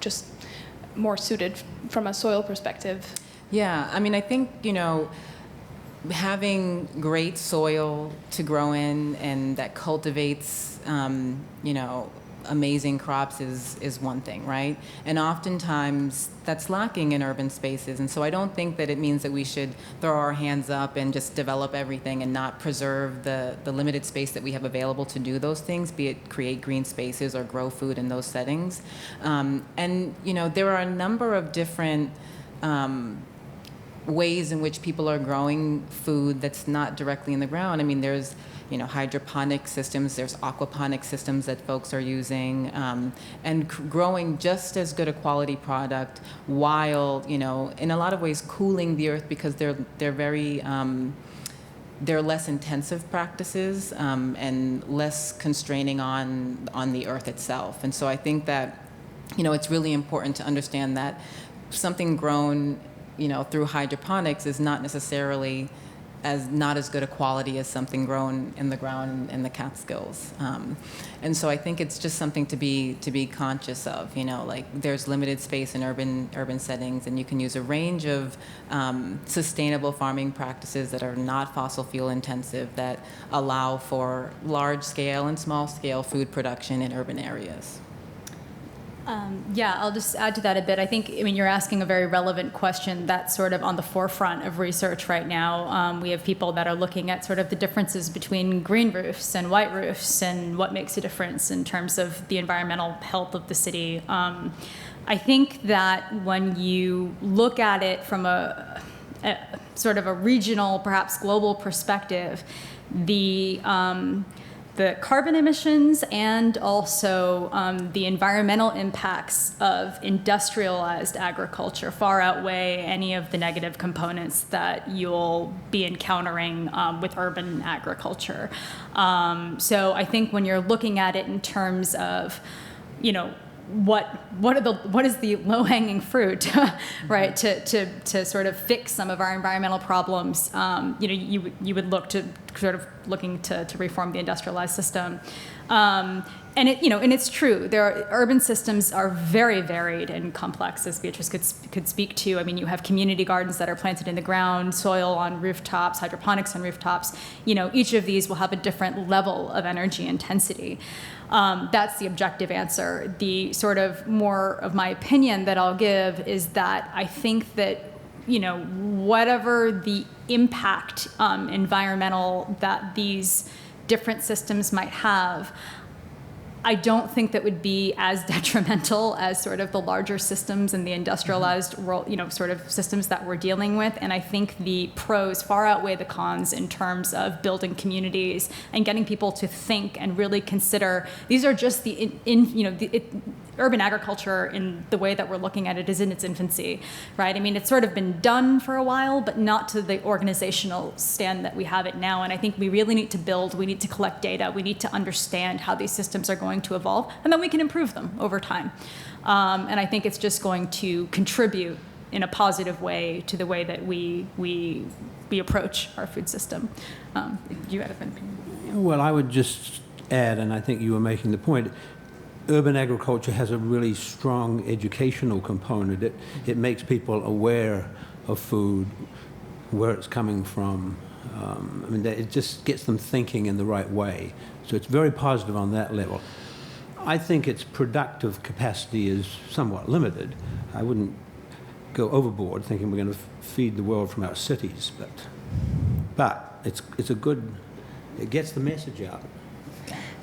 just more suited from a soil perspective? Yeah, I mean, I think, having great soil to grow in and that cultivates, amazing crops is one thing, right? And oftentimes that's lacking in urban spaces. And so I don't think that it means that we should throw our hands up and just develop everything and not preserve the limited space that we have available to do those things, be it create green spaces or grow food in those settings. And, there are a number of different ways in which people are growing food that's not directly in the ground. I mean, there's hydroponic systems, there's aquaponic systems that folks are using, and growing just as good a quality product while, in a lot of ways cooling the earth, because they're very, they're less intensive practices and less constraining on the earth itself. And so I think that, it's really important to understand that something grown, through hydroponics is not necessarily not as good a quality as something grown in the ground in the Catskills. And so I think it's just something to be conscious of, like there's limited space in urban settings, and you can use a range of sustainable farming practices that are not fossil fuel intensive, that allow for large scale and small scale food production in urban areas. Yeah, I'll just add to that a bit. I think, you're asking a very relevant question that's sort of on the forefront of research right now. We have people that are looking at sort of the differences between green roofs and white roofs and what makes a difference in terms of the environmental health of the city. I think that when you look at it from a sort of a regional, perhaps global perspective, the carbon emissions and also the environmental impacts of industrialized agriculture far outweigh any of the negative components that you'll be encountering with urban agriculture. So I think when you're looking at it in terms of, what is the low-hanging fruit, right? To sort of fix some of our environmental problems, you would look to sort of looking to reform the industrialized system. And it's true. Urban systems are very varied and complex, as Beatriz could speak to. You have community gardens that are planted in the ground, soil on rooftops, hydroponics on rooftops. Each of these will have a different level of energy intensity. That's the objective answer. The sort of more of my opinion that I'll give is that I think that, whatever the impact environmental that these different systems might have, I don't think that would be as detrimental as sort of the larger systems and the industrialized world, sort of systems that we're dealing with. And I think the pros far outweigh the cons in terms of building communities and getting people to think and really consider these are just urban agriculture in the way that we're looking at it is in its infancy, right? I mean, it's sort of been done for a while, but not to the organizational stand that we have it now. And I think we really need to build, we need to collect data, we need to understand how these systems are going to evolve, and then we can improve them over time. And I think it's just going to contribute in a positive way to the way that we approach our food system. You had an opinion? Well, I would just add, and I think you were making the point, urban agriculture has a really strong educational component. It makes people aware of food, where it's coming from. I mean, it just gets them thinking in the right way. So it's very positive on that level. I think its productive capacity is somewhat limited. I wouldn't go overboard thinking we're going to feed the world from our cities, but it's a good, it gets the message out.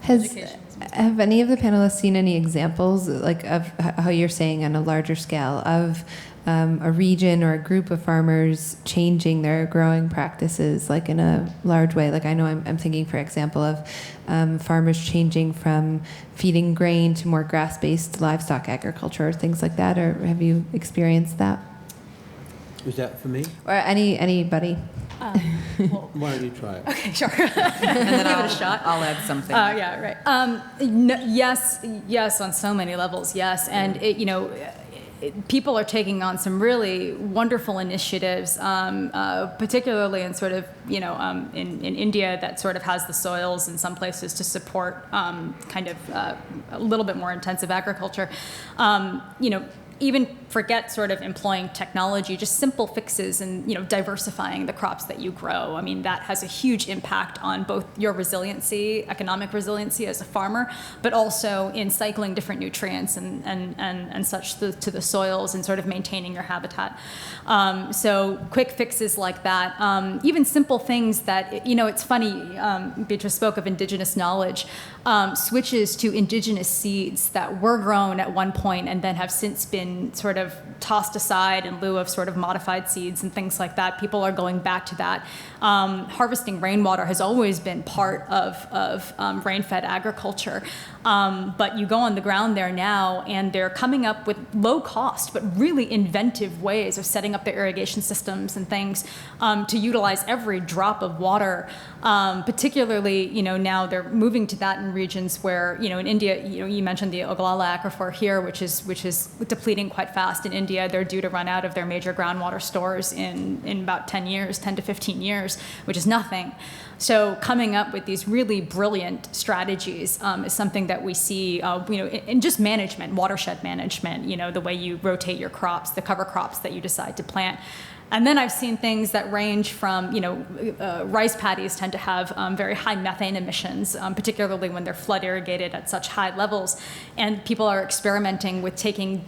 Have any of the panelists seen any examples, like of how you're saying on a larger scale, of a region or a group of farmers changing their growing practices, like in a large way? Like I know I'm thinking, for example, of farmers changing from feeding grain to more grass-based livestock agriculture, or things like that. Or have you experienced that? Was that for me? Or anybody? Well, Why don't you try it? okay, sure. And then Give it a shot. I'll add something. Yeah, right. No, yes, on so many levels, yes. And people are taking on some really wonderful initiatives, particularly in sort of, in India, that sort of has the soils in some places to support kind of a little bit more intensive agriculture. Even forget sort of employing technology, just simple fixes and diversifying the crops that you grow. I mean, that has a huge impact on both your resiliency, economic resiliency as a farmer, but also in cycling different nutrients and such to the soils and sort of maintaining your habitat. So quick fixes like that, even simple things that, it's funny, Beatriz spoke of indigenous knowledge, switches to indigenous seeds that were grown at one point and then have since been sort of tossed aside in lieu of sort of modified seeds and things like that. People are going back to that. Harvesting rainwater has always been part of rain-fed agriculture. But you go on the ground there now, and they're coming up with low cost, but really inventive ways of setting up their irrigation systems and things to utilize every drop of water. Particularly, now they're moving to that in regions where, in India, you mentioned the Oglala aquifer here, which is depleting quite fast in India. They're due to run out of their major groundwater stores in about 10 to 15 years, which is nothing. So coming up with these really brilliant strategies is something that we see, in just management, watershed management, the way you rotate your crops, the cover crops that you decide to plant. And then I've seen things that range from, rice paddies tend to have very high methane emissions, particularly when they're flood irrigated at such high levels. And people are experimenting with taking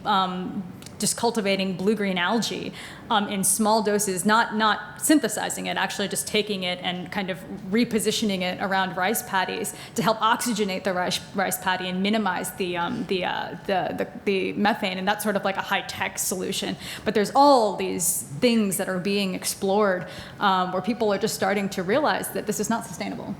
just cultivating blue-green algae in small doses, not synthesizing it, actually just taking it and kind of repositioning it around rice paddies to help oxygenate the rice paddy and minimize the methane. And that's sort of like a high-tech solution. But there's all these things that are being explored where people are just starting to realize that this is not sustainable.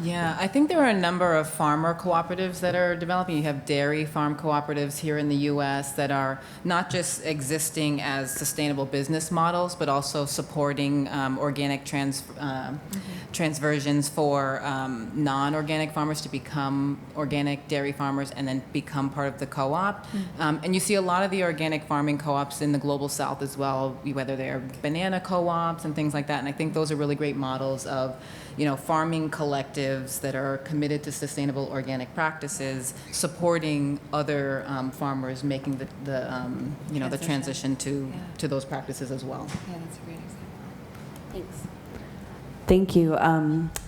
Yeah, I think there are a number of farmer cooperatives that are developing. You have dairy farm cooperatives here in the U.S. that are not just existing as sustainable business models, but also supporting organic transversions for non-organic farmers to become organic dairy farmers and then become part of the co-op. And you see a lot of the organic farming co-ops in the global south as well, whether they're banana co-ops and things like that. And I think those are really great models of farming collectives that are committed to sustainable organic practices, supporting other farmers making the transition to those practices as well. Yeah, that's a great example. Thanks. Thank you.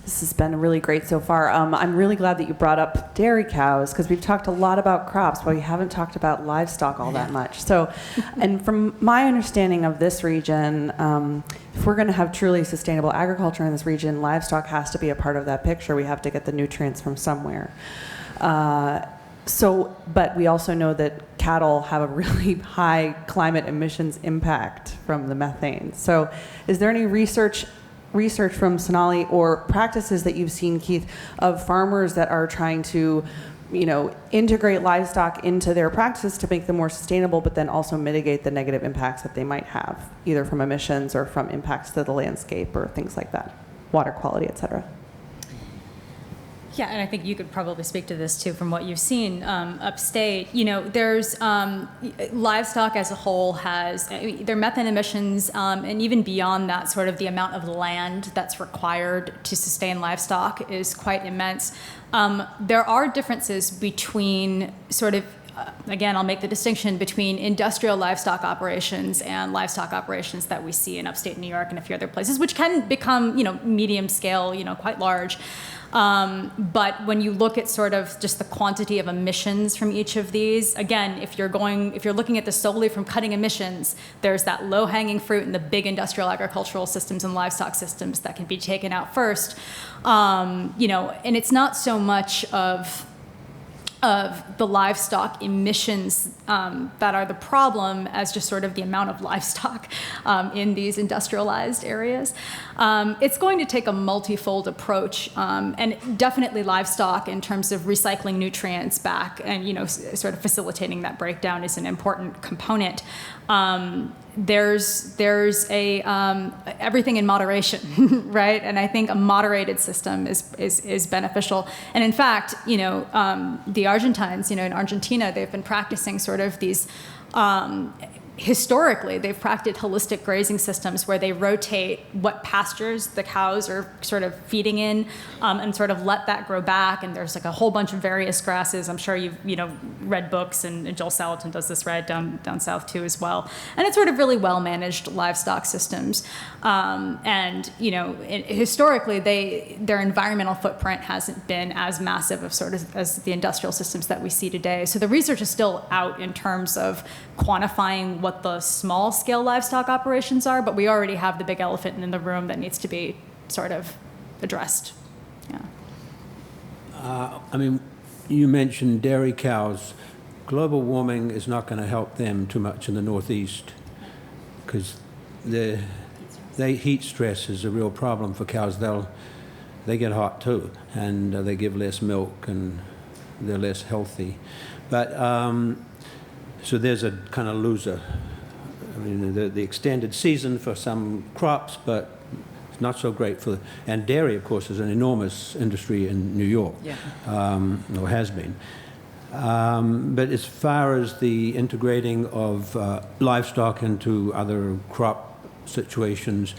This has been really great so far. I'm really glad that you brought up dairy cows, because we've talked a lot about crops, but we haven't talked about livestock all that much. So, and from my understanding of this region, if we're going to have truly sustainable agriculture in this region, livestock has to be a part of that picture. We have to get the nutrients from somewhere. But we also know that cattle have a really high climate emissions impact from the methane. So is there any research from Sonali or practices that you've seen, Keith, of farmers that are trying to integrate livestock into their practices to make them more sustainable, but then also mitigate the negative impacts that they might have, either from emissions or from impacts to the landscape or things like that, water quality, et cetera. Yeah, and I think you could probably speak to this too from what you've seen upstate. There's livestock as a whole has their methane emissions, and even beyond that, sort of the amount of land that's required to sustain livestock is quite immense. There are differences between sort of again, I'll make the distinction between industrial livestock operations and livestock operations that we see in upstate New York and a few other places, which can become, medium scale, quite large. But when you look at sort of just the quantity of emissions from each of these, again, if you're looking at this solely from cutting emissions, there's that low-hanging fruit in the big industrial agricultural systems and livestock systems that can be taken out first. And it's not so much of the livestock emissions that are the problem as just sort of the amount of livestock in these industrialized areas. It's going to take a multifold approach, and definitely livestock in terms of recycling nutrients back and, sort of facilitating that breakdown is an important component. There's everything in moderation, right? And I think a moderated system is beneficial. And in fact, the Argentines, in Argentina, they've been practicing sort of these. Historically, they've practiced holistic grazing systems where they rotate what pastures the cows are sort of feeding in, and sort of let that grow back. And there's like a whole bunch of various grasses. I'm sure you've read books, and Joel Salatin does this right down south too as well. And it's sort of really well managed livestock systems. And historically, their environmental footprint hasn't been as massive of sort of as the industrial systems that we see today. So the research is still out in terms of quantifying what the small scale livestock operations are, but we already have the big elephant in the room that needs to be sort of addressed. Yeah. You mentioned dairy cows. Global warming is not going to help them too much in the Northeast because heat stress is a real problem for cows. They get hot too, and they give less milk and they're less healthy. But so there's a kind of loser. The extended season for some crops, but it's not so great and dairy, of course, is an enormous industry in New York, or has been. But as far as the integrating of livestock into other crop situations,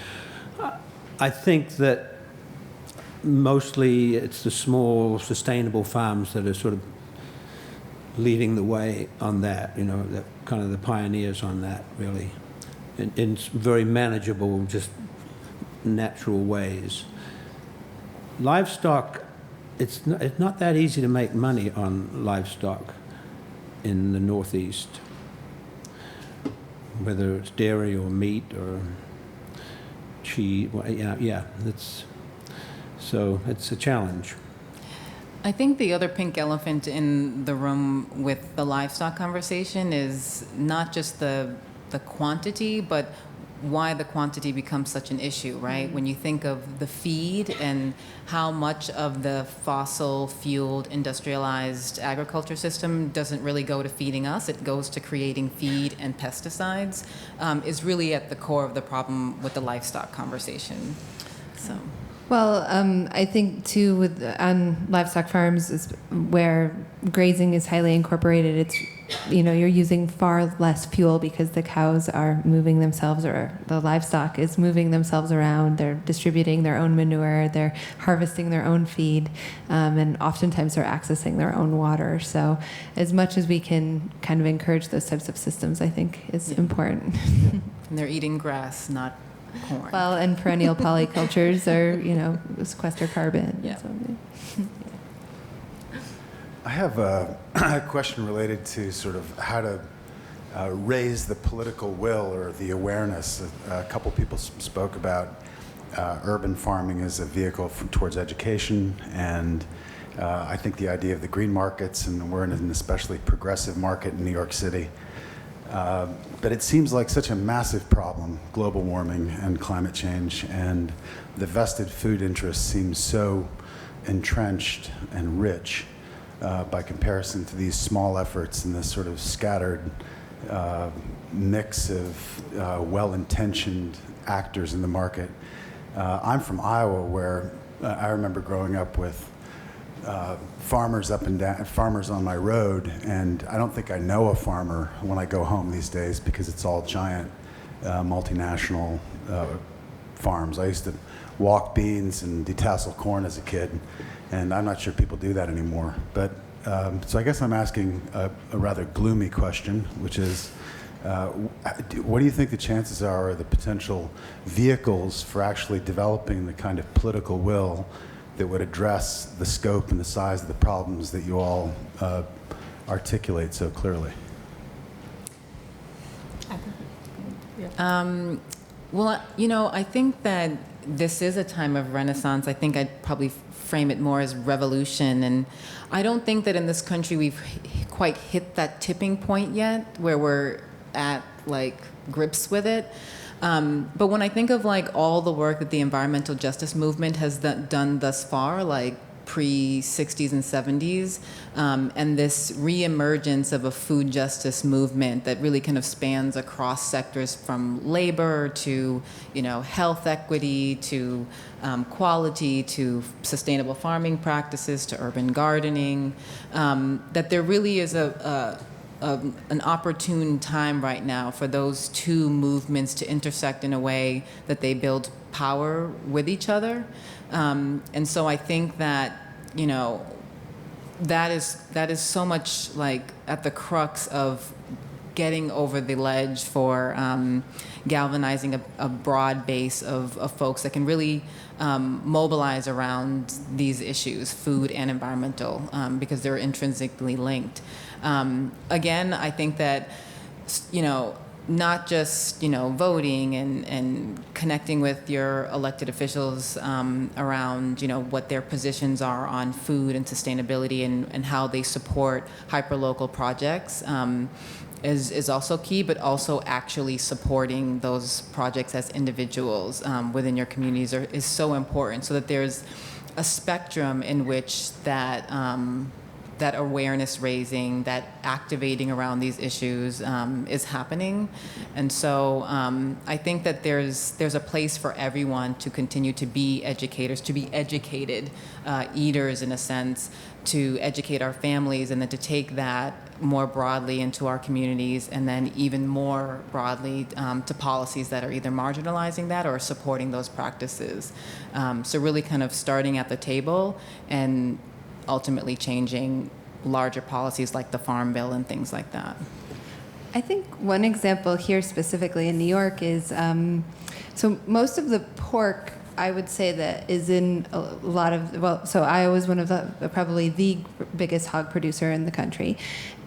I think that mostly it's the small, sustainable farms that are sort of leading the way on that, that kind of the pioneers on that, really, in very manageable, just natural ways. Livestock, it's not that easy to make money on livestock in the Northeast, whether it's dairy or meat or cheese. So it's a challenge. I think the other pink elephant in the room with the livestock conversation is not just the quantity, but why the quantity becomes such an issue, right? Mm-hmm. When you think of the feed and how much of the fossil-fueled industrialized agriculture system doesn't really go to feeding us, it goes to creating feed and pesticides, is really at the core of the problem with the livestock conversation. So. Well, I think too on livestock farms is where grazing is highly incorporated. It's you're using far less fuel because the cows are moving themselves, or the livestock is moving themselves around. They're distributing their own manure. They're harvesting their own feed, and oftentimes they're accessing their own water. So, as much as we can kind of encourage those types of systems, I think is important. And they're eating grass, not corn. Well, and perennial polycultures are, sequester carbon. Yeah. I have a question related to sort of how to raise the political will or the awareness. A couple people spoke about urban farming as a vehicle towards education, and I think the idea of the green markets, and we're in an especially progressive market in New York City. But it seems like such a massive problem, global warming and climate change, and the vested food interest seems so entrenched and rich. by comparison to these small efforts and this sort of scattered mix of well-intentioned actors in the market. I'm from Iowa, where I remember growing up with farmers up and down, farmers on my road, and I don't think I know a farmer when I go home these days because it's all giant multinational farms. I used to walk beans and detassel corn as a kid, and I'm not sure people do that anymore. But so I guess I'm asking a rather gloomy question, which is, what do you think the chances are, or the potential vehicles for actually developing the kind of political will that would address the scope and the size of the problems that you all articulate so clearly? Well, you know, I think that this is a time of renaissance. I think I'd probably frame it more as revolution. And I don't think that in this country we've quite hit that tipping point yet where we're at like grips with it. But when I think of like all the work that the environmental justice movement has done thus far, like pre-60s and 70s, and this reemergence of a food justice movement that really kind of spans across sectors from labor to, you know, health equity to quality to sustainable farming practices to urban gardening, that there really is an opportune time right now for those two movements to intersect in a way that they build power with each other. And so I think that, you know, that is so much like at the crux of getting over the ledge for galvanizing a broad base of folks that can really mobilize around these issues, food and environmental, because they're intrinsically linked. Again, I think that, you know, not just, you know, voting and connecting with your elected officials around, you know, what their positions are on food and sustainability and how they support hyperlocal projects is also key, but also actually supporting those projects as individuals within your communities is so important, so that there's a spectrum in which that that awareness raising, that activating around these issues is happening. And so I think that there's a place for everyone to continue to be educators, to be educated eaters in a sense, to educate our families, and then to take that more broadly into our communities, and then even more broadly to policies that are either marginalizing that or supporting those practices. So really kind of starting at the table and ultimately changing larger policies like the Farm Bill and things like that. I think one example here specifically in New York is, so most of the pork, I would say, that is in a lot of, well, so Iowa's one of the, probably the biggest hog producer in the country.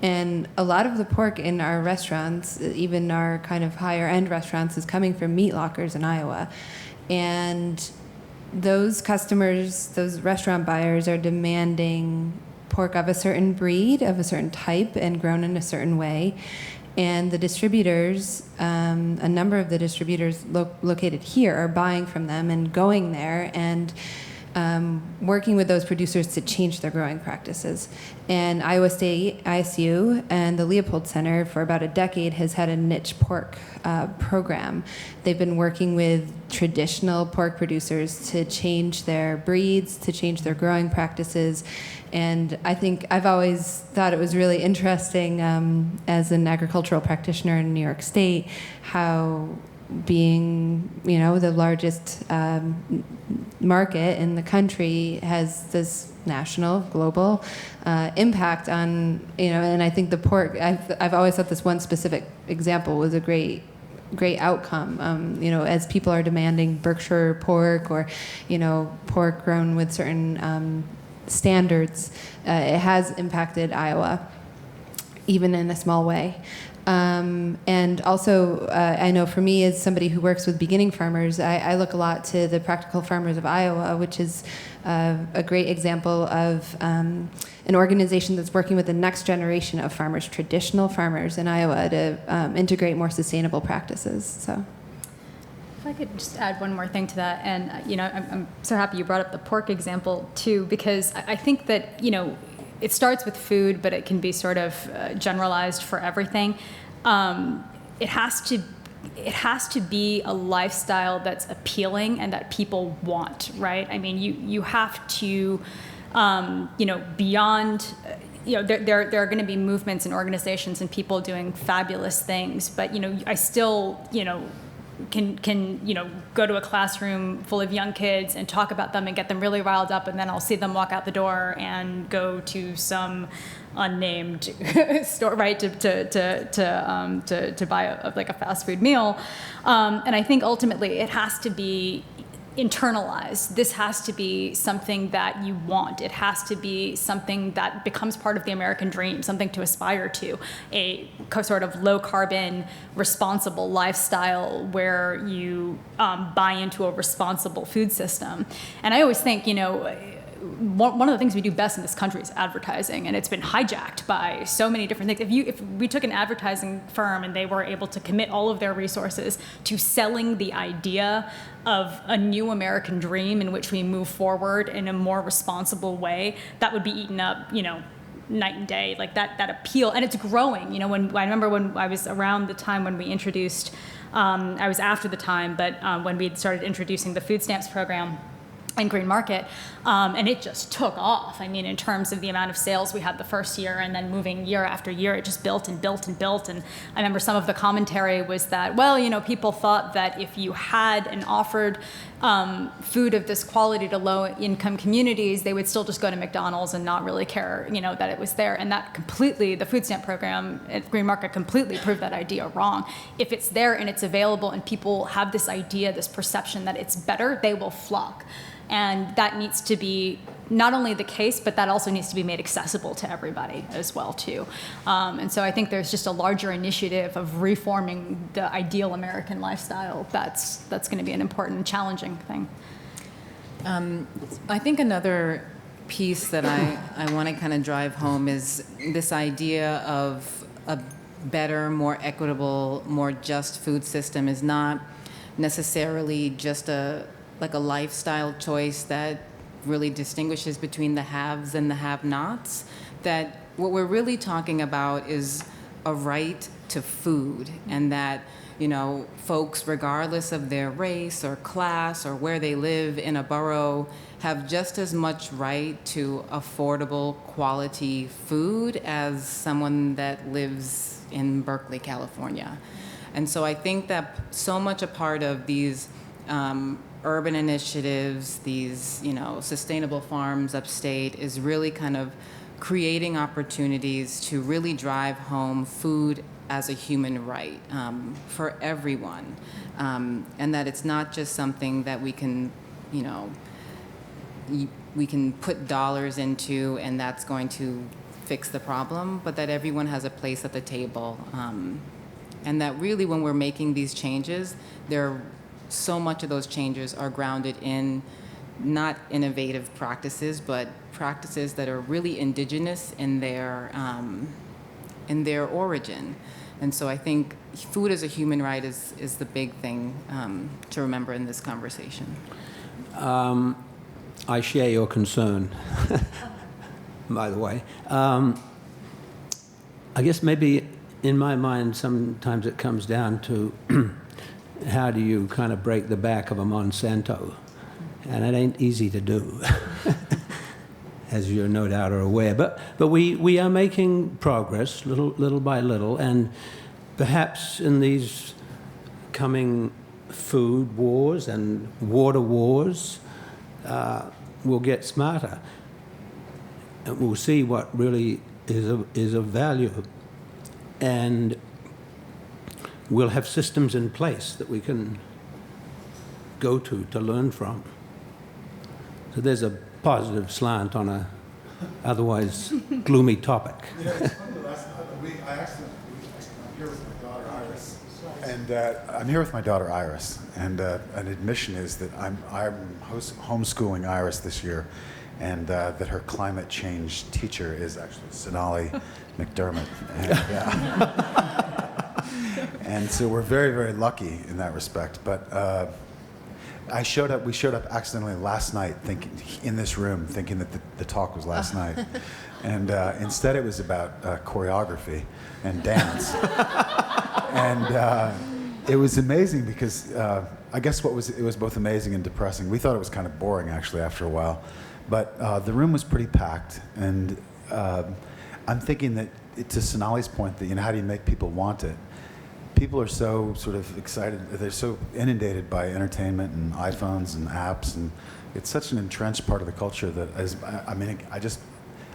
And a lot of the pork in our restaurants, even our kind of higher end restaurants, is coming from meat lockers in Iowa. And those customers, those restaurant buyers, are demanding pork of a certain breed, of a certain type, and grown in a certain way. And the distributors, a number of the distributors located here, are buying from them and going there and working with those producers to change their growing practices. And Iowa State ISU and the Leopold Center for about a decade has had a niche pork program. They've been working with traditional pork producers to change their breeds, to change their growing practices. And I think I've always thought it was really interesting as an agricultural practitioner in New York State, how being, you know, the largest market in the country has this national, global impact on, you know, and I think the pork, I've always thought this one specific example was a great outcome. You know, as people are demanding Berkshire pork or, you know, pork grown with certain standards, it has impacted Iowa, even in a small way. And also, I know for me, as somebody who works with beginning farmers, I look a lot to the Practical Farmers of Iowa, which is a great example of an organization that's working with the next generation of farmers, traditional farmers in Iowa, to integrate more sustainable practices. So, if I could just add one more thing to that, and you know, I'm so happy you brought up the pork example too, because I think that, you know, it starts with food, but it can be sort of generalized for everything. It has to be a lifestyle that's appealing and that people want, right? I mean, you have to, beyond, there are going to be movements and organizations and people doing fabulous things, but, I still, can go to a classroom full of young kids and talk about them and get them really riled up, and then I'll see them walk out the door and go to some unnamed store, right, to buy a fast food meal, and I think ultimately it has to be internalized. This has to be something that you want. It has to be something that becomes part of the American dream, something to aspire to, a sort of low carbon, responsible lifestyle where you buy into a responsible food system. And I always think, one of the things we do best in this country is advertising, and it's been hijacked by so many different things. If we took an advertising firm and they were able to commit all of their resources to selling the idea of a new American dream in which we move forward in a more responsible way, that would be eaten up, night and day, like that appeal. And it's growing. When I remember when I was around the time when we introduced, I was after the time, but when we started introducing the food stamps program in Green Market, and it just took off. I mean, in terms of the amount of sales we had the first year, and then moving year after year, it just built and built and built. And I remember some of the commentary was that, people thought that if you had and offered food of this quality to low-income communities, they would still just go to McDonald's and not really care, that it was there. And that the food stamp program at Green Market completely proved that idea wrong. If it's there and it's available and people have this idea, this perception that it's better, they will flock. And that needs to be not only the case, but that also needs to be made accessible to everybody as well, too. And so I think there's just a larger initiative of reforming the ideal American lifestyle that's going to be an important, challenging thing. I think another piece that I want to kind of drive home is this idea of a better, more equitable, more just food system is not necessarily just a lifestyle choice that really distinguishes between the haves and the have-nots. That what we're really talking about is a right to food, and that, folks, regardless of their race or class or where they live in a borough, have just as much right to affordable, quality food as someone that lives in Berkeley, California. And so I think that so much a part of these urban initiatives, these, sustainable farms upstate, is really kind of creating opportunities to really drive home food as a human right for everyone. And that it's not just something that we can, we can put dollars into and that's going to fix the problem, but that everyone has a place at the table. And that really when we're making these changes, so much of those changes are grounded in not innovative practices, but practices that are really indigenous in their origin. And so I think food as a human right is the big thing to remember in this conversation. I share your concern, by the way. I guess maybe in my mind sometimes it comes down to how do you kind of break the back of a Monsanto? And it ain't easy to do, as you no doubt are aware. But we are making progress little by little, and perhaps in these coming food wars and water wars, we'll get smarter. And we'll see what really is of value. And we'll have systems in place that we can go to learn from. So there's a positive slant on a otherwise gloomy topic. It's funny, last week I'm here with my daughter Iris, and I'm here with my daughter Iris, and an admission is that I'm homeschooling Iris this year, and that her climate change teacher is actually Sonali McDermid. And so we're very, very lucky in that respect. But We showed up accidentally last night, in this room, thinking that the talk was last night, and instead it was about choreography and dance, and it was amazing because I guess it was both amazing and depressing. We thought it was kind of boring actually after a while, but the room was pretty packed, and I'm thinking that to Sonali's point that how do you make people want it? People are so sort of excited. They're so inundated by entertainment and iPhones and apps, and it's such an entrenched part of the culture that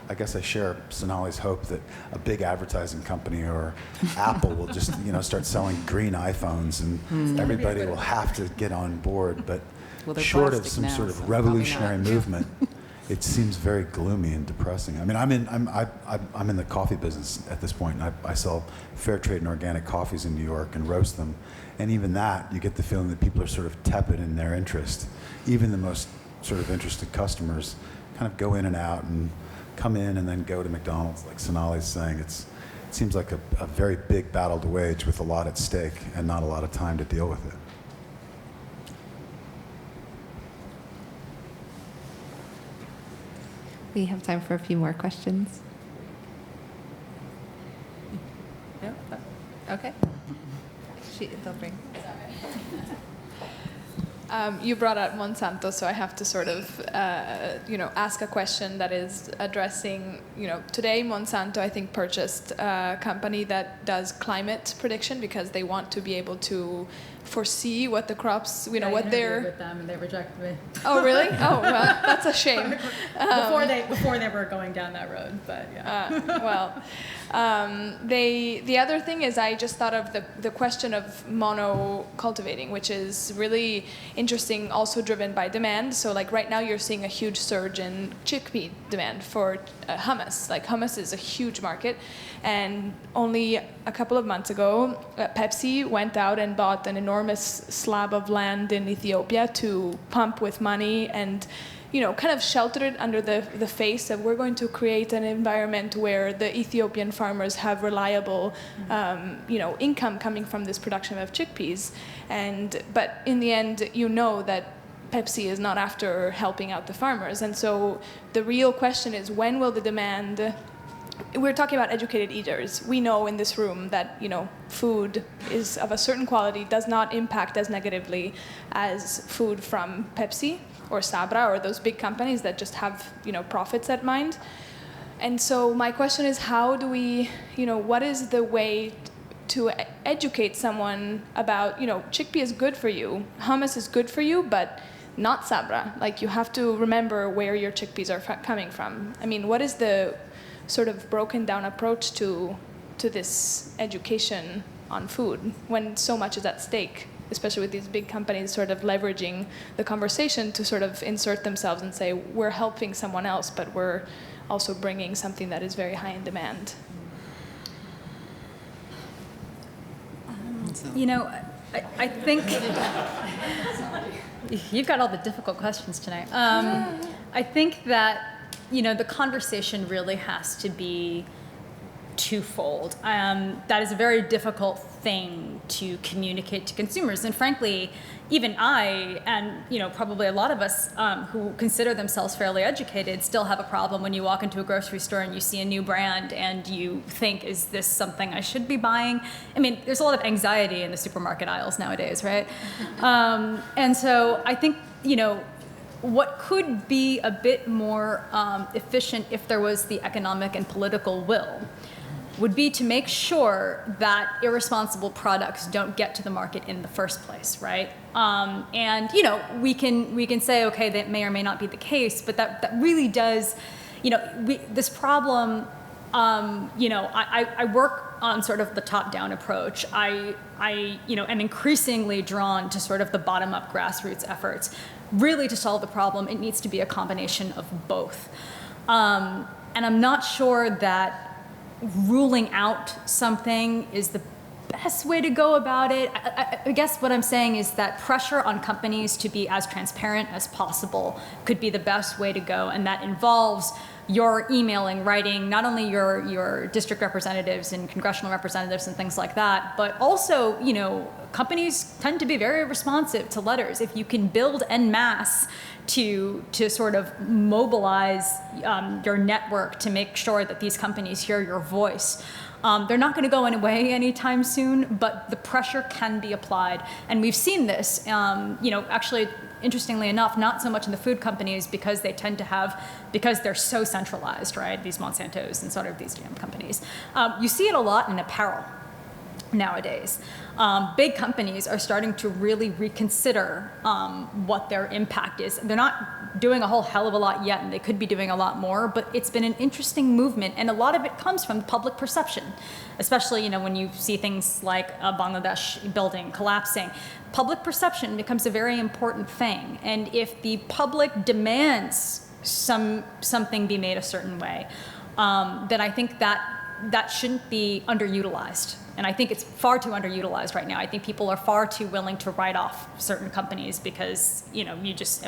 I guess I share Sonali's hope that a big advertising company or Apple will just start selling green iPhones, and everybody will have to get on board. But short of some sort of revolutionary movement, it seems very gloomy and depressing. I mean, I'm in the coffee business at this point, and I sell fair trade and organic coffees in New York and roast them. And even that, you get the feeling that people are sort of tepid in their interest. Even the most sort of interested customers kind of go in and out and come in and then go to McDonald's, like Sonali's saying. It seems like a very big battle to wage with a lot at stake and not a lot of time to deal with it. We have time for a few more questions. No? Okay. They'll bring. You brought up Monsanto, so I have to sort of, ask a question that is addressing, today Monsanto, I think, purchased a company that does climate prediction because they want to be able to foresee what the crops, what they're... with them, and they rejected me. Oh, really? Oh, well, that's a shame. Before they were going down that road, but yeah. The other thing is I just thought of the question of mono cultivating, which is really interesting, also driven by demand. So like right now you're seeing a huge surge in chickpea demand for hummus. Like hummus is a huge market. And only a couple of months ago, Pepsi went out and bought an enormous slab of land in Ethiopia to pump with money and kind of sheltered it under the face of we're going to create an environment where the Ethiopian farmers have reliable, income coming from this production of chickpeas. But in the end, that Pepsi is not after helping out the farmers. And so the real question is, when will the demand... We're talking about educated eaters. We know in this room that, food is of a certain quality, does not impact as negatively as food from Pepsi or Sabra or those big companies that just have, profits at mind. And so my question is, how do we, what is the way to educate someone about, chickpea is good for you, hummus is good for you, but not Sabra. Like, you have to remember where your chickpeas are coming from. I mean, what is the sort of broken down approach to this education on food when so much is at stake, especially with these big companies sort of leveraging the conversation to sort of insert themselves and say, we're helping someone else, but we're also bringing something that is very high in demand. I think you've got all the difficult questions tonight. I think that the conversation really has to be twofold. That is a very difficult thing to communicate to consumers. And frankly, even I, and probably a lot of us who consider themselves fairly educated, still have a problem when you walk into a grocery store and you see a new brand and you think, is this something I should be buying? I mean, there's a lot of anxiety in the supermarket aisles nowadays, right? And so I think, what could be a bit more efficient if there was the economic and political will would be to make sure that irresponsible products don't get to the market in the first place, right? And we can say, okay, that may or may not be the case, but that really does, this problem. I work on sort of the top-down approach. I am increasingly drawn to sort of the bottom-up grassroots efforts. Really, to solve the problem, it needs to be a combination of both. And I'm not sure that ruling out something is the best way to go about it. I guess what I'm saying is that pressure on companies to be as transparent as possible could be the best way to go, and that involves you're emailing, writing, not only your district representatives and congressional representatives and things like that, but also, you know, companies tend to be very responsive to letters. If you can build en masse to sort of mobilize your network to make sure that these companies hear your voice, they're not going to go away anytime soon, but the pressure can be applied. And we've seen this, you know, actually, interestingly enough, not so much in the food companies because they tend to have, because they're so centralized, right? These Monsantos and sort of these GM companies. You see it a lot in apparel nowadays. Big companies are starting to really reconsider what their impact is. They're not doing a whole hell of a lot yet, and they could be doing a lot more, but it's been an interesting movement, and a lot of it comes from public perception, especially, you know, when you see things like a Bangladesh building collapsing. Public perception becomes a very important thing, and if the public demands something be made a certain way, then I think that shouldn't be underutilized. And I think it's far too underutilized right now. I think people are far too willing to write off certain companies because, you know,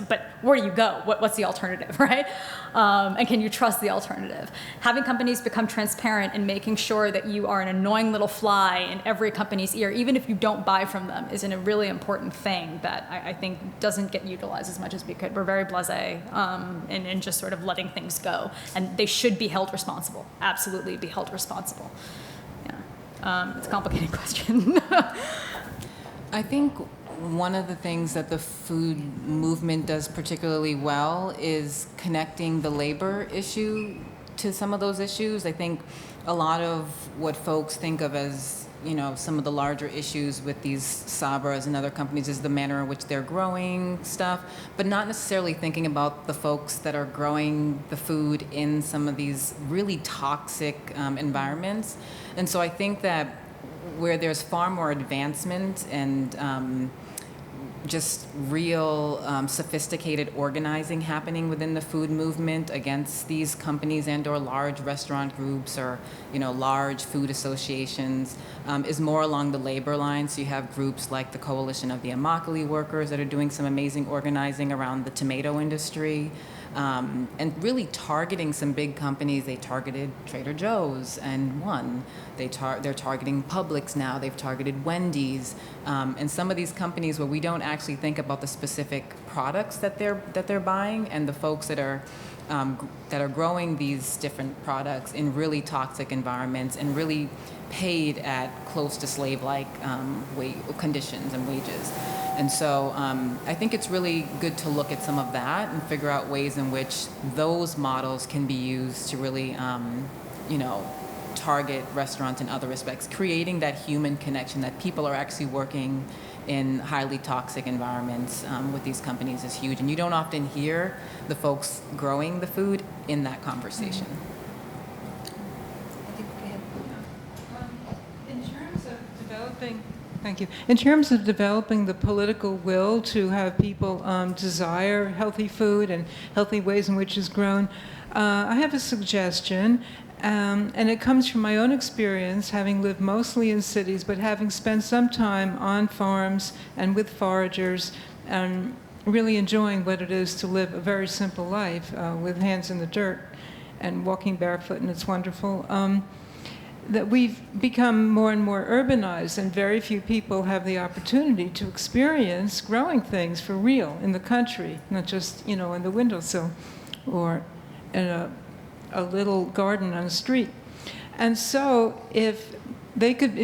but where do you go? What's the alternative, right? And can you trust the alternative? Having companies become transparent and making sure that you are an annoying little fly in every company's ear, even if you don't buy from them, is a really important thing that I think doesn't get utilized as much as we could. We're very blasé in just sort of letting things go. And they should be held responsible, absolutely be held responsible. It's a complicated question. I think one of the things that the food movement does particularly well is connecting the labor issue to some of those issues. I think a lot of what folks think of as, you know, some of the larger issues with these Sabras and other companies is the manner in which they're growing stuff, but not necessarily thinking about the folks that are growing the food in some of these really toxic environments. And so I think that where there's far more advancement and just real sophisticated organizing happening within the food movement against these companies and or large restaurant groups or, you know, large food associations is more along the labor line. So you have groups like the Coalition of the Immokalee Workers that are doing some amazing organizing around the tomato industry. And really targeting some big companies. They targeted Trader Joe's and won. They're targeting Publix now. They've targeted Wendy's, and some of these companies where we don't actually think about the specific products that they're buying and the folks that are growing these different products in really toxic environments and really paid at close to slave-like conditions and wages. And so I think it's really good to look at some of that and figure out ways in which those models can be used to really, you know, target restaurants in other respects, creating that human connection that people are actually working in highly toxic environments with these companies is huge. And you don't often hear the folks growing the food in that conversation. Thank you. In terms of developing the political will to have people desire healthy food and healthy ways in which it's grown, I have a suggestion, and it comes from my own experience, having lived mostly in cities, but having spent some time on farms and with foragers, and really enjoying what it is to live a very simple life with hands in the dirt and walking barefoot, and it's wonderful. That we've become more and more urbanized, and very few people have the opportunity to experience growing things for real in the country, not just, you know, in the windowsill or in a little garden on the street. And so if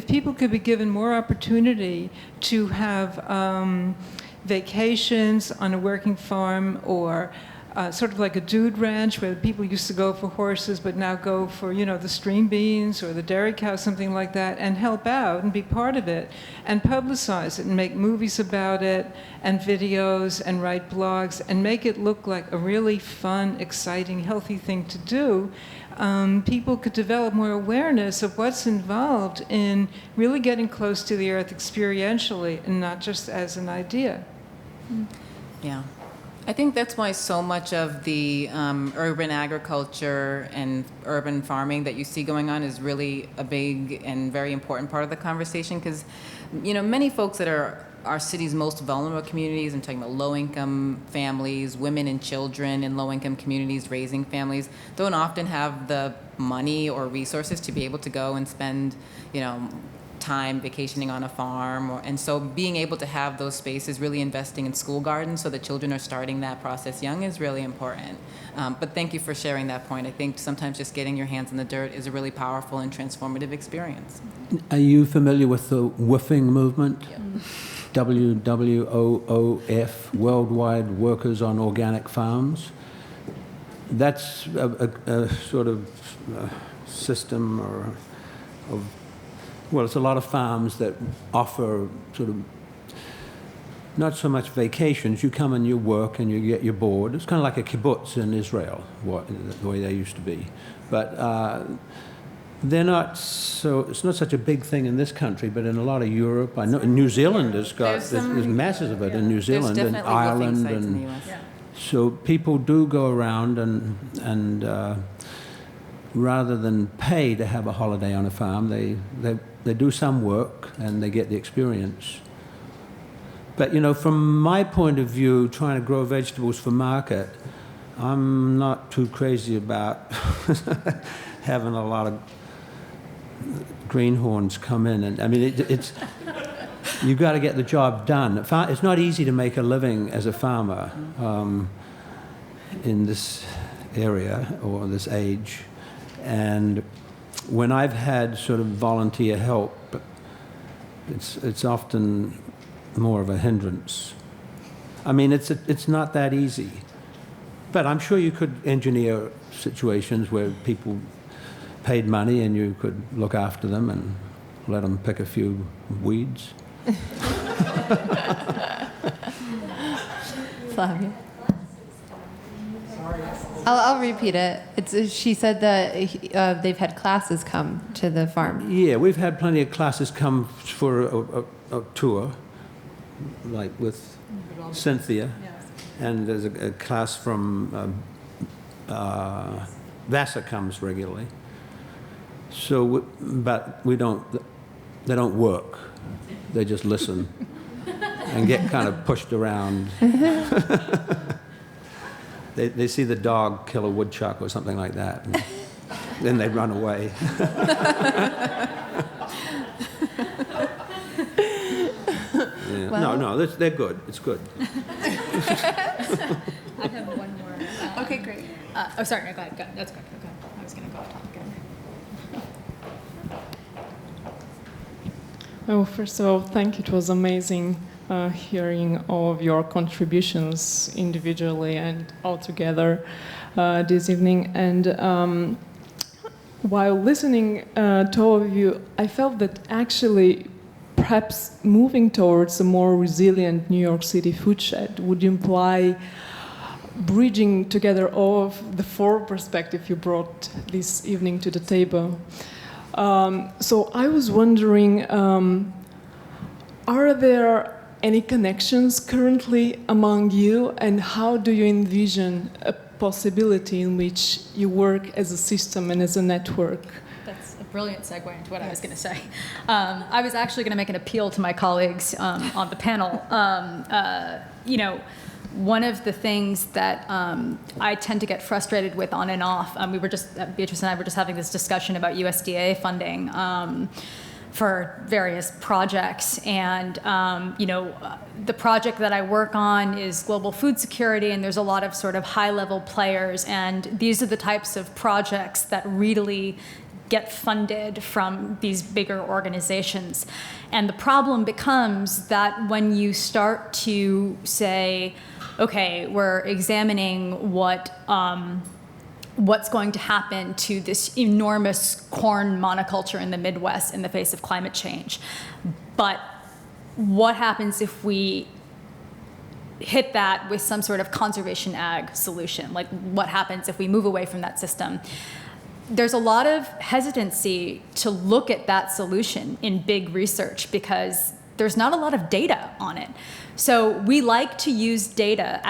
people could be given more opportunity to have vacations on a working farm, or sort of like a dude ranch where people used to go for horses but now go for, you know, the stream beans or the dairy cow, something like that, and help out and be part of it and publicize it and make movies about it and videos and write blogs and make it look like a really fun, exciting, healthy thing to do. People could develop more awareness of what's involved in really getting close to the earth experientially and not just as an idea. Yeah. I think that's why so much of the urban agriculture and urban farming that you see going on is really a big and very important part of the conversation, because, many folks that are our city's most vulnerable communities, I'm talking about low-income families, women and children in low-income communities raising families, don't often have the money or resources to be able to go and spend, time vacationing on a farm, and so being able to have those spaces, really investing in school gardens so that children are starting that process young is really important. But thank you for sharing that point. I think sometimes just getting your hands in the dirt is a really powerful and transformative experience. Are you familiar with the WWOOF movement? Yep. WWOOF, Worldwide Workers on Organic Farms. That's a sort of system it's a lot of farms that offer sort of not so much vacations. You come and you work and you get your board. It's kind of like a kibbutz in Israel, the way they used to be. But they're not so. It's not such a big thing in this country, but in a lot of Europe, I know in New Zealand has got there's masses of it in New Zealand and Ireland, and so people do go around and rather than pay to have a holiday on a farm, they do some work and they get the experience. But from my point of view, trying to grow vegetables for market, I'm not too crazy about having a lot of greenhorns come in. And I mean, it's you've got to get the job done. It's not easy to make a living as a farmer in this area or this age. And when I've had sort of volunteer help, it's often more of a hindrance. I mean, it's not that easy. But I'm sure you could engineer situations where people paid money and you could look after them and let them pick a few weeds. Flavia. I'll repeat it. She said that they've had classes come to the farm. Yeah, we've had plenty of classes come for a tour, like with Cynthia, and there's a class from Vassar comes regularly. So, but they don't work. They just listen and get kind of pushed around. They see the dog kill a woodchuck or something like that, and then they run away. Yeah. Well, No, they're good. It's good. I have one more. Okay, great. Sorry, no, go ahead. That's good. Okay. I was going to go off topic again. Oh, first of all, thank you. It was amazing hearing all of your contributions individually and all together this evening. And while listening to all of you, I felt that actually perhaps moving towards a more resilient New York City food shed would imply bridging together all of the four perspectives you brought this evening to the table. So I was wondering, are there any connections currently among you, and how do you envision a possibility in which you work as a system and as a network? That's a brilliant segue into what I was going to say. I was actually going to make an appeal to my colleagues on the panel. One of the things that I tend to get frustrated with on and off, Beatriz and I were just having this discussion about USDA funding for various projects. And, the project that I work on is global food security, and there's a lot of sort of high-level players. And these are the types of projects that really get funded from these bigger organizations. And the problem becomes that when you start to say, okay, we're examining what's going to happen to this enormous corn monoculture in the Midwest in the face of climate change. But what happens if we hit that with some sort of conservation ag solution? Like, what happens if we move away from that system? There's a lot of hesitancy to look at that solution in big research because there's not a lot of data on it. So we like to use data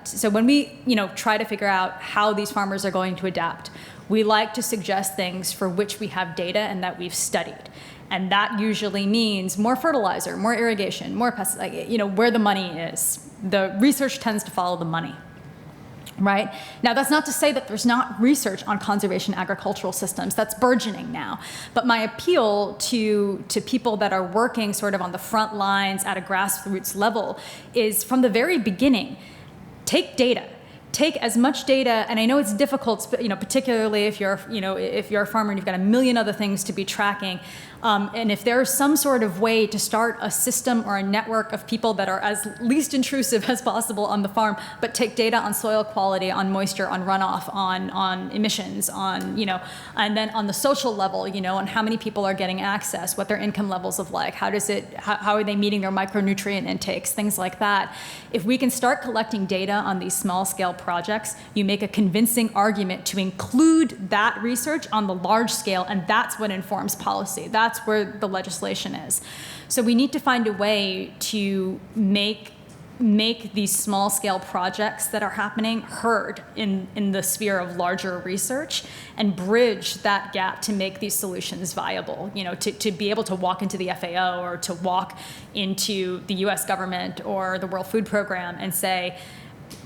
so when we, try to figure out how these farmers are going to adapt, we like to suggest things for which we have data and that we've studied. And that usually means more fertilizer, more irrigation, more pesticides, where the money is. The research tends to follow the money. Right? Now, that's not to say that there's not research on conservation agricultural systems. That's burgeoning now. But my appeal to people that are working sort of on the front lines at a grassroots level is from the very beginning, take data. Take as much data, and I know it's difficult, particularly if you're a farmer and you've got a million other things to be tracking. And if there's some sort of way to start a system or a network of people that are as least intrusive as possible on the farm, but take data on soil quality, on moisture, on runoff, on emissions, and then on the social level, on how many people are getting access, what their income levels of how are they meeting their micronutrient intakes, things like that. If we can start collecting data on these small scale projects, you make a convincing argument to include that research on the large scale, and that's what informs policy. That's where the legislation is. So we need to find a way to make these small scale projects that are happening heard in the sphere of larger research and bridge that gap to make these solutions viable, to be able to walk into the FAO or to walk into the US government or the World Food Program and say,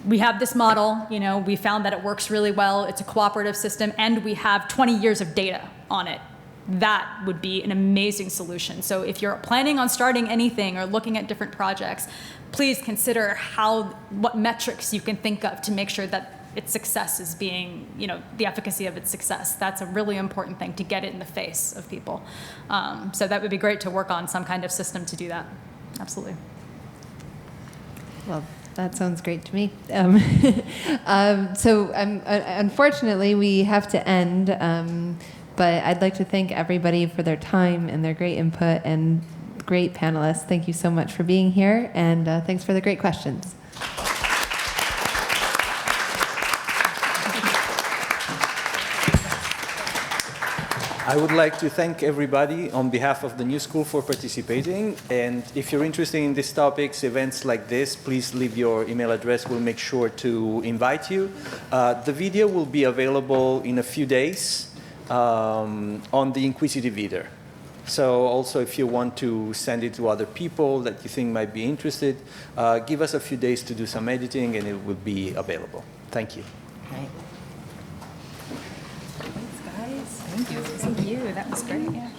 we have this model, we found that it works really well, it's a cooperative system, and we have 20 years of data on it. That would be an amazing solution. So if you're planning on starting anything or looking at different projects, please consider what metrics you can think of to make sure that its success is being, the efficacy of its success. That's a really important thing to get it in the face of people. So that would be great to work on some kind of system to do that. Absolutely. Well, that sounds great to me. Unfortunately, we have to end. But I'd like to thank everybody for their time and their great input and great panelists. Thank you so much for being here, and thanks for the great questions. I would like to thank everybody on behalf of the New School for participating. And if you're interested in these topics, events like this, please leave your email address. We'll make sure to invite you. The video will be available in a few days. On the Inquisitive Reader. So also if you want to send it to other people that you think might be interested, give us a few days to do some editing and it will be available. Thank you. Right. Thanks, guys. Thank you. That was great. Yeah.